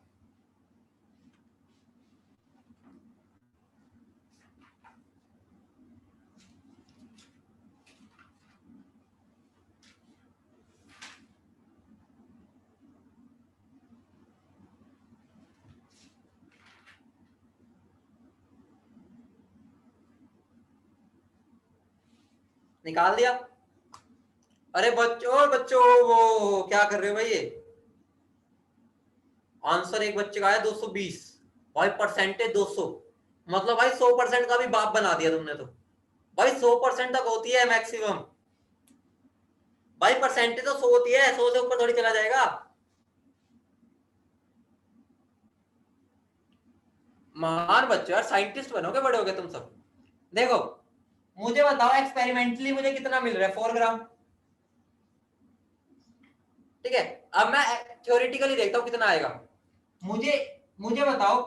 निकाल दिया। अरे बच्चों बच्चों वो क्या कर रहे हो भाई? ये आंसर एक बच्चे का आया 220 भाई, परसेंटेज 200, मतलब भाई 100% का भी बाप बना दिया तुमने तो। भाई 100% तक होती है मैक्सिमम भाई, परसेंटेज तो 100 होती है, 100 से ऊपर थोड़ी चला जाएगा। महान बच्चों यार, साइंटिस्ट बनोगे बड़े होगे तुम सब। देखो मुझे बताओ एक्सपेरिमेंटली मुझे कितना मिल रहा है, 4 ग्राम। ठीक है, अब मैं थ्योरेटिकली देखता हूं कितना आएगा। मुझे मुझे बताओ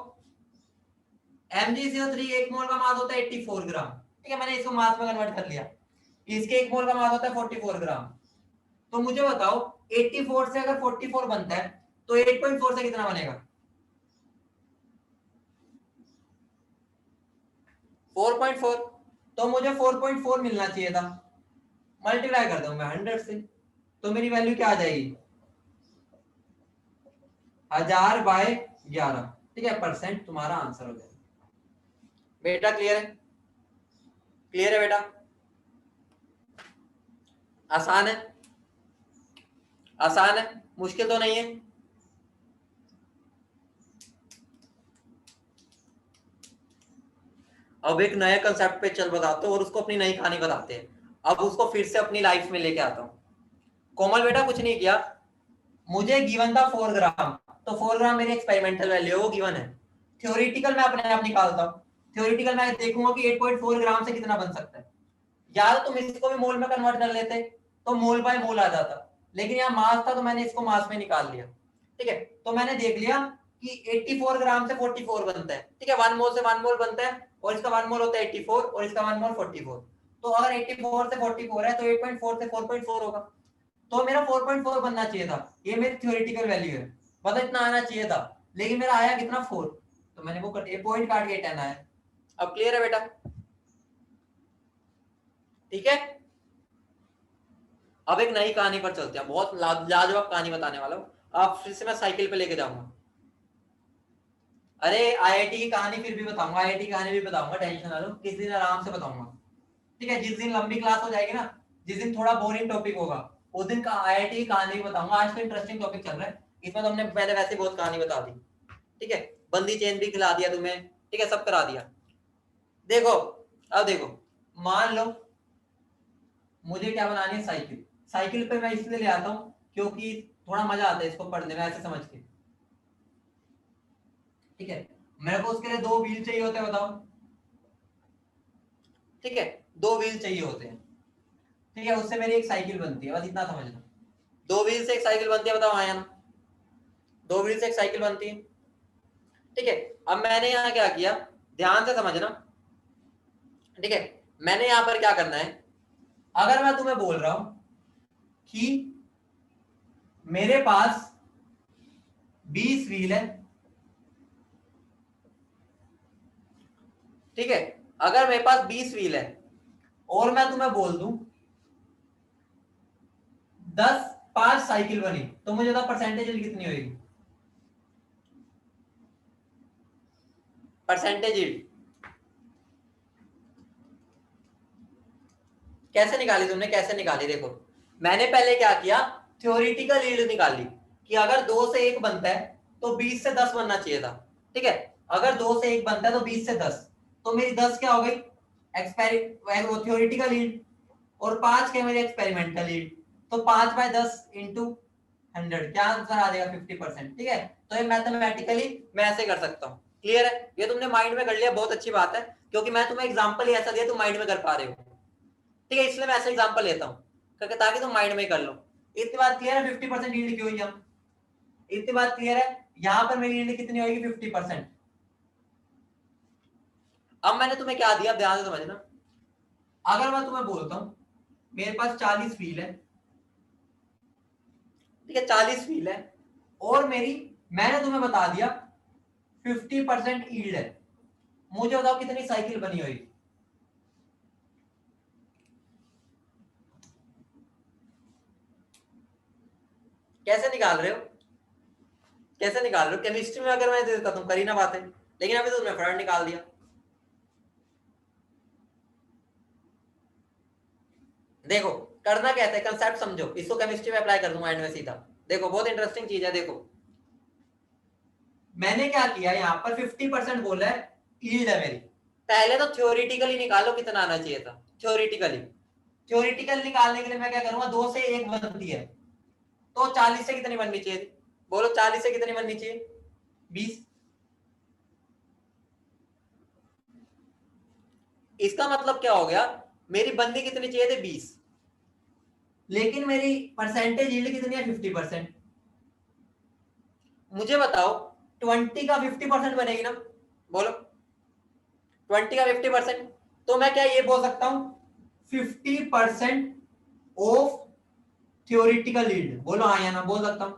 MgCO3 एक मोल का मास होता है 84 ग्राम। ठीक है, मैंने इसको मास में कन्वर्ट कर लिया। इसके एक मोल का मास होता है 44 ग्राम। तो मुझे बताओ 84 से अगर 44 बनता है तो 8.4 से कितना बनेगा? 4.4। तो मुझे 4.4 मिलना चाहिए था, मल्टीप्लाई कर दूं मैं 100 से, तो मेरी वैल्यू क्या आ जाएगी? 1000/11। ठीक है, परसेंट तुम्हारा आंसर हो जाएगा। बेटा क्लियर है? क्लियर है बेटा? आसान है? आसान है, मुश्किल तो नहीं है। अब एक नए कंसेप्ट पे चल बताते हो और उसको अपनी नई कहानी बताते हैं। अब उसको फिर से अपनी लाइफ में लेके आता हूँ। कोमल बेटा कुछ नहीं किया, मुझे गिवन था 4 ग्राम, तो 4 ग्राम मेरी एक्सपेरिमेंटल वैल्यू है, वो गिवन है। थ्योरेटिकल मैं अपने आप निकालता हूँ। थ्योरेटिकल मैं देखूंगा कि 8.4 ग्राम से कितना बन सकता है। या तो तुम इसको भी मोल में कन्वर्ट कर लेते तो मोल बाय मोल आ जाता, लेकिन यहाँ मास था तो मैंने इसको मास में निकाल लिया। ठीक है, तो मैंने देख लिया कि 84 ग्राम से 44 बनता है। ठीक है, 1 मोल से 1 मोल बनता है, और इसका 1 मोल होता है 84 और इसका 1 मोल 44। तो अगर 84 से 44 है तो 8.4 से 4.4 होगा, तो मेरा 4.4 बनना चाहिए था। ये मेरी थ्योरेटिकल वैल्यू है, मतलब इतना आना चाहिए था, लेकिन मेरा आया कितना 4। तो मैंने वो पॉइंट काट के 10 आया। अब क्लियर है बेटा? ठीक है, अब एक नई कहानी पर चलते हैं, बहुत लाजवाब कहानी बताने वाला हूँ। आप फिर से मैं साइकिल पे लेके जाऊंगा। अरे आईआईटी की कहानी फिर भी बताऊंगा, आईआईटी की कहानी भी बताऊंगा, टेंशन ना लो, किस दिन आराम से बताऊंगा। ठीक है, जिस दिन लंबी क्लास हो जाएगी ना, जिस दिन थोड़ा बोरिंग टॉपिक होगा, उस दिन का आईआईटी की कहानी भी बताऊंगा। आज तो इंटरेस्टिंग टॉपिक चल रहा है, इसमें तो हमने पहले वैसे बहुत कहानी बता दी। ठीक है, बंदी चेन भी खिला दिया तुम्हें, ठीक है, सब करा दिया। देखो, अब देखो, मान लो मुझे क्या बनानी है, साइकिल। साइकिल पे मैं इसलिए ले आता हूँ क्योंकि थोड़ा मजा आता है इसको पढ़ने में ऐसे समझ के। ठीक है, मेरे को उसके लिए 2 व्हील चाहिए होते हैं, बताओ। ठीक है, 2 व्हील चाहिए होते हैं। ठीक है, उससे मेरी एक साइकिल बनती है, बस इतना समझना। 2 व्हील से एक साइकिल बनती है, बताओ आया ना? 2 व्हील से एक साइकिल बनती है। ठीक है, अब मैंने यहाँ क्या किया, ध्यान से समझना। ठीक है, मैंने यहाँ पर क्या करना है, अगर मैं तुम्हें बोल रहा हूं कि मेरे पास 20 व्हील है। ठीक है, अगर मेरे पास 20 व्हील है और मैं तुम्हें बोल दूं 5 साइकिल बनी, तो मुझे तो परसेंटेज कितनी होगी? परसेंटेज कैसे निकाली तुमने, कैसे निकाली? देखो, मैंने पहले क्या किया, थ्योरेटिकल यील्ड निकाली कि अगर 2 से 1 बनता है तो 20 से 10 बनना चाहिए था। ठीक है, अगर 2 से 1 बनता है तो 20 से 10, तो मेरी 10 क्या हो गई, थ्योरेटिकल यील्ड, और 5 क्या मेरी एक्सपेरिमेंटल यील्ड। तो 5/10 इंटू 100, क्या आंसर आ जाएगा? 50%। ठीक है, तो ये मैथमेटिकली मैं ऐसे कर सकता हूँ। क्लियर है? ये तुमने माइंड में कर लिया, बहुत अच्छी बात है, क्योंकि मैं तुम्हें एग्जांपल ही ऐसा दिया तुम माइंड में कर पा रहे हो। ठीक है, इसलिए मैं ऐसा एग्जांपल लेता हूँ ताकि तुम माइंड में कर लो। इतनी बात क्लियर है? 50% यील्ड क्यों हुई? हम इतनी बात क्लियर है? यहाँ पर मेरी यील्ड कितनी होगी? 50%। अब मैंने तुम्हें क्या दिया, ध्यान से समझना। अगर मैं तुम्हें बोलता हूँ मेरे पास 40 व्हील है, ठीक है, 40 व्हील है, और मैंने तुम्हें बता दिया 50% यील्ड है, मुझे बताओ कितनी साइकिल बनी होगी? कैसे निकाल रहे हो? कैसे निकाल रहे हो? केमिस्ट्री में अगर मैं देता तुम करी ना बातें, लेकिन अभी तो तुमने फटाफट निकाल दिया। देखो करना कैसे है, कंसेप्ट समझो, इसको केमिस्ट्री में अप्लाई कर दूंगा एंड में सीधा। देखो बहुत इंटरेस्टिंग चीज है। देखो मैंने क्या किया, यहाँ पर 50% बोला है यील्ड है मेरी। पहले तो थ्योरेटिकली निकालो कितना आना चाहिए था। थ्योरेटिकल निकालने के लिए मैं क्या करूंगा, 2 से 1 बनती है, तो 40 से कितनी बननी चाहिए थी? बोलो 40 से कितनी बननी चाहिए? 20। इसका मतलब क्या हो गया, मेरी बननी कितनी चाहिए थी? 20, लेकिन मेरी परसेंटेज यील्ड कितनी है? 50%। मुझे बताओ 20 का 50% बनेगी ना? बोलो 20 का 50%, तो मैं क्या ये बोल सकता हूं 50% ऑफ थ्योरेटिकल यील्ड? बोलो हाँ या ना, बोल सकता हूं।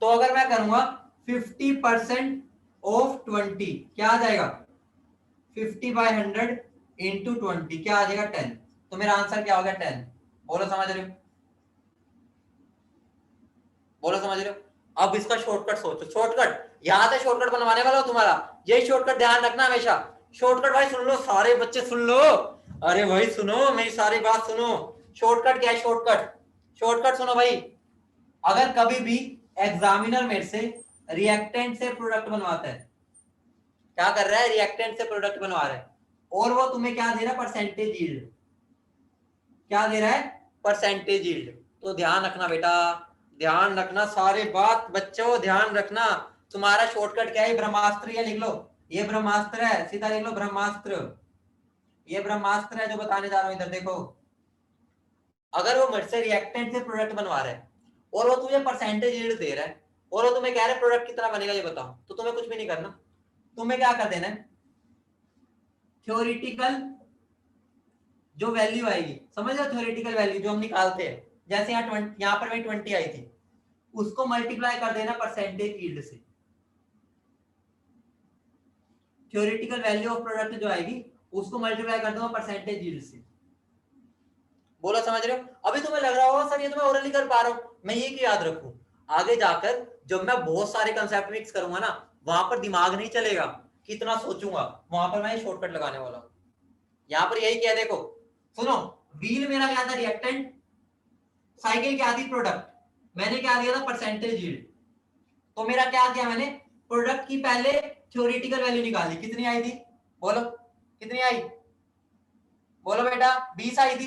तो अगर मैं करूंगा 50% ऑफ 20 क्या आ जाएगा? 50/100 इंटू 20 क्या आ जाएगा? 10। तो मेरा आंसर क्या हो गया? 10। बोलो समझ रहे हो? बोलो समझ रहे हो? अब इसका शॉर्टकट सोचो। शॉर्टकट यहां से शॉर्टकट बनवाने वाला हो तुम्हारा, यही शॉर्टकट ध्यान रखना हमेशा। शॉर्टकट भाई सुन लो, सारे बच्चे सुन लो। अरे भाई सुनो, मेरी सारी बात सुनो। शॉर्टकट क्या है? शॉर्टकट, शॉर्टकट सुनो भाई। अगर कभी भी एग्जामिनर मेरे से रिएक्टेंट से प्रोडक्ट बनवाता है, क्या कर रहा है? रिएक्टेंट से प्रोडक्ट बनवा रहा है, और वो तुम्हें क्या दे रहा है? Percentage yield. क्या दे रहा है? Percentage yield. तो ध्यान रखना बेटा, ध्यान रखना, सारे बात बच्चों ध्यान रखना। तुम्हारा शॉर्टकट क्या है? ब्रह्मास्त्र, ये लिख लो, ये ब्रह्मास्त्र है, सीधा लिख लो ब्रह्मास्त्र। ये ब्रह्मास्त्र है जो बताने जा रहा हूं, इधर देखो। अगर वो मुझसे रिएक्टेंट से प्रोडक्ट बनवा रहा है और वो तुझे परसेंटेज यील्ड दे रहा है और वो तुम्हें कह रहा है प्रोडक्ट कितना बनेगा ये बताओ, तो तुम्हें कुछ भी नहीं करना। तुम्हें क्या कर देना है, थ्योरेटिकल जो वैल्यू आएगी, समझ लो थ्योरेटिकल वैल्यू जो हम निकालते हैं, जैसे यहाँ 20, यहाँ पर मेरी 20 आई थी, उसको मल्टीप्लाई कर देना परसेंटेज यील्ड से। थ्योरेटिकल वैल्यू ऑफ प्रोडक्ट जो आएगी उसको मल्टीप्लाई कर दूंगा परसेंटेज यील्ड से। बोलो समझ रहे हो? अभी तुम्हें लग रहा होगा सर ये तो मैं ओरली कर पा रहा हूँ, मैं ये क्यों याद रखूं? आगे जाकर जब मैं बहुत सारे कंसेप्ट मिक्स करूंगा ना, वहां पर दिमाग नहीं चलेगा, कितना सोचूंगा, वहां पर मैं शॉर्टकट लगाने वाला हूँ। यहाँ पर यही किया, देखो सुनो। व्हील मेरा क्या था? रिएक्टेंट। साइकिल क्या थी? प्रोडक्ट। मैंने क्या दिया था? Percentage yield. तो मेरा क्या किया मैंने? प्रोडक्ट की पहले थ्योरेटिकल वैल्यू निकाली, कितनी आई थी? बोलो कितनी आई? बोलो बेटा 20 आई थी।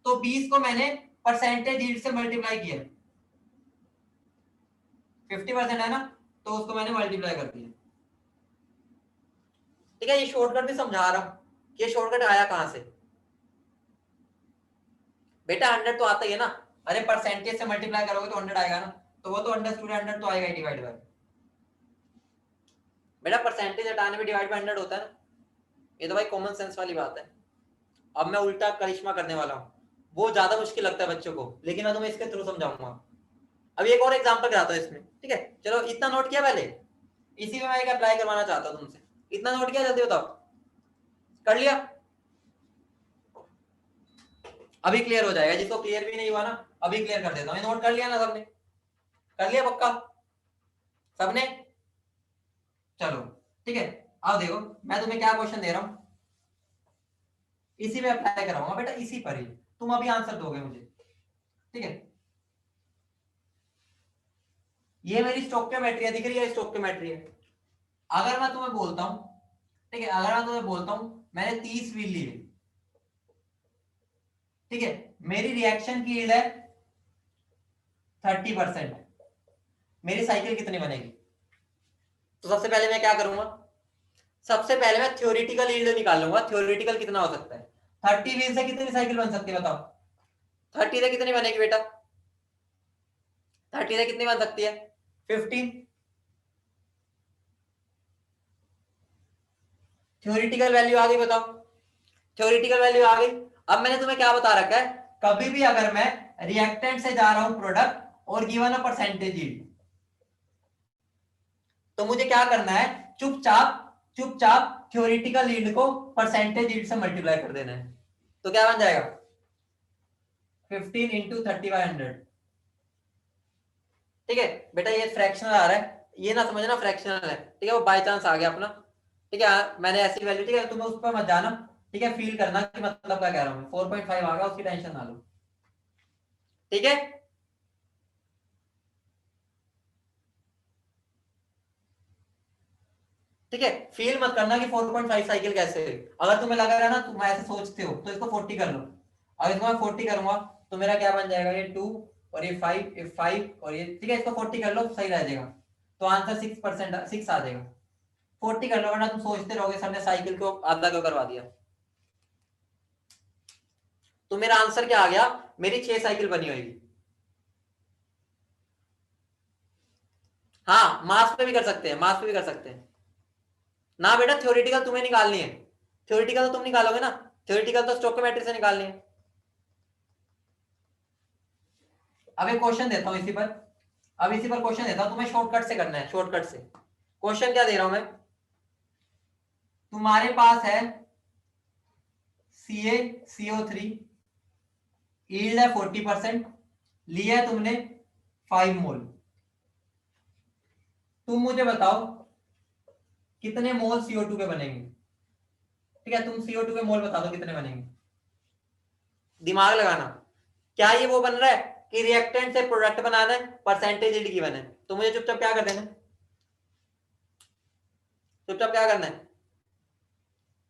तो 20 को मैंने परसेंटेज यील्ड से मल्टीप्लाई किया, 50% है ना, तो उसको मैंने मल्टीप्लाई कर दिया। ठीक है, ये शॉर्टकट भी समझा रहा हूं कि ये शॉर्टकट आया कहां से। बेटा 100 तो आता ही है ना, अरे परसेंटेज से मल्टीप्लाई करोगे तो 100 आएगा ना, तो वो तो 100 तो आएगा ही डिवाइड बाय। बेटा परसेंटेज हटाने में डिवाइड बाय 100 होता है ना, ये तो भाई कॉमन सेंस वाली बात है। अब मैं उल्टा करिश्मा करने वाला हूँ, वो ज्यादा मुश्किल लगता है बच्चों को, लेकिन मैं तुम्हें इसके थ्रू समझाऊंगा। अभी एक और एग्जांपल कराता हूँ इसमें, ठीक है? चलो इतना नोट किया पहले, इसी में मैं एक अप्लाई करवाना चाहता हूँ तुमसे। इतना नोट किया, जल्दी बताओ। कर लिया? अभी क्लियर हो जाएगा, जिसको क्लियर भी नहीं हुआ ना अभी क्लियर कर देता हूँ। नोट कर लिया ना सबने? कर लिया पक्का सबने? चलो ठीक है। अब देखो मैं तुम्हें क्या क्वेश्चन दे रहा हूँ, इसी में अप्लाई कराऊंगा बेटा, इसी पर ही तुम अभी आंसर दोगे मुझे, ठीक है? ये मेरी स्टोइकियोमेट्री है, दिख रही है? स्टोइकियोमेट्री है। अगर मैं तुम्हें बोलता हूं, ठीक है, अगर मैं तुम्हें बोलता हूं मैंने 30 व्हील लिए, ठीक है, मेरी रिएक्शन की यील्ड है 30%, मेरी साइकिल कितनी बनेगी? तो सबसे पहले मैं क्या करूंगा, सबसे पहले मैं थ्योरेटिकल यील्ड निकाल लूंगा। थ्योरेटिकल कितना हो सकता है? 30 व्हील से कितनी साइकिल बन सकती है बताओ? 30 से कितनी बनेगी बेटा? 30 से कितनी बन सकती है? 15। थ्योरेटिकल वैल्यू आ गई, बताओ। थ्योरेटिकल वैल्यू आ गई। अब मैंने तुम्हें क्या बता रखा है, कभी भी अगर मैं रिएक्टेंट से जा रहा हूं प्रोडक्ट और गिवन अ परसेंटेज यील्ड, तो मुझे क्या करना है, चुपचाप चुपचाप थ्योरेटिकल यील्ड को परसेंटेज यील्ड से मल्टीप्लाई कर देना है। तो क्या बन जाएगा? 15 इंटू 30/100। ठीक है बेटा, ये फ्रैक्शनल आ रहा है, ये ना समझना फ्रैक्शनल है, ठीक है? वो बाय चांस आ गया अपना, ठीक है? मैंने ऐसी वैल्यू, ठीक है, तुम्हें उस पर मत जाना, ठीक है, फील करना कि मतलब क्या कह रहा हूं मैं। 4.5 आ गया, उसकी टेंशन ना लो, ठीक है। ठीक है, फील मत करना कि 4.5 साइकिल कैसे है। अगर तुम्हें लग रहा है ना, तुम ऐसे सोचते हो, तो इसको 40 कर लो। अगर इसको मैं 40 करूंगा तो मेरा क्या बन जाएगा, ये 2 और ये 5, ये 5 और ये, ठीक है, इसको 40 कर लो, सही रह जाएगा। तो आंसर 6%, 6 आ जाएगा। 40 कर लो, वरना तुम सोचते रहोगे सर ने साइकिल को आधा क्यों करवा दिया। तो मेरा आंसर क्या आ गया, मेरी 6 साइकिल बनी होगी। हाँ, मास पे भी कर सकते हैं, मास पे भी कर सकते हैं ना बेटा। थ्योरेटिकल तुम्हें निकालनी है, थ्योरेटिकल तो तुम निकालोगे ना, थ्योरेटिकल तो स्टोइकोमेट्री से निकालनी है। अब एक क्वेश्चन देता हूं इसी पर, अब इसी पर क्वेश्चन देता हूं तुम्हें, शॉर्टकट से करना है, शॉर्टकट से। क्वेश्चन क्या दे रहा हूं मैं, तुम्हारे पास है CaCO3, यील्ड है 40%, लिया है तुमने 5 मोल। तुम मुझे बताओ कितने मोल CO2 के बनेंगे। ठीक है, तुम CO2 के मोल बता दो कितने बनेंगे, दिमाग लगाना। क्या ये वो बन रहा है कि रिएक्टेंट से प्रोडक्ट बनाना है, परसेंटेज यील्ड गिवन है, तो मुझे चुपचाप क्या कर देना है, चुपचाप क्या करना है,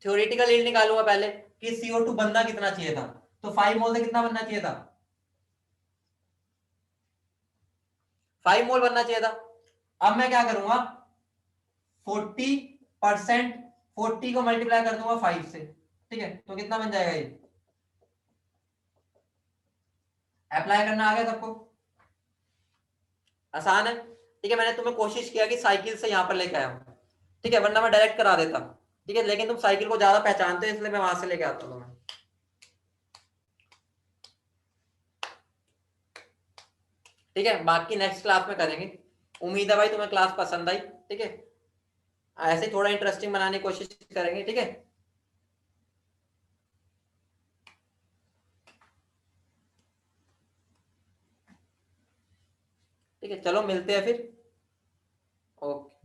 थ्योरेटिकल यील्ड निकालूंगा पहले कि CO2 बनना कितना चाहिए था। तो 5 मोल से कितना बनना चाहिए था, 5 मोल बनना चाहिए था। अब मैं क्या करूंगा, 40%, 40 को मल्टीप्लाई कर दूंगा 5 से, ठीक है, तो कितना बन जाएगा ये। अप्लाई करना आ गया सबको, आसान है। ठीक है, मैंने तुम्हें कोशिश किया कि साइकिल से यहां पर लेके आया हूं, ठीक है, वरना मैं डायरेक्ट करा देता। ठीक है, लेकिन तुम साइकिल को ज्यादा पहचानते हो, इसलिए मैं वहां से लेके आता हूं तुम्हें। ठीक है, बाकी नेक्स्ट क्लास में करेंगे। उम्मीद है भाई तुम्हें क्लास पसंद आई। ठीक है, ऐसे थोड़ा इंटरेस्टिंग बनाने की कोशिश करेंगे। ठीक है, ठीक है, चलो मिलते हैं फिर। ओके।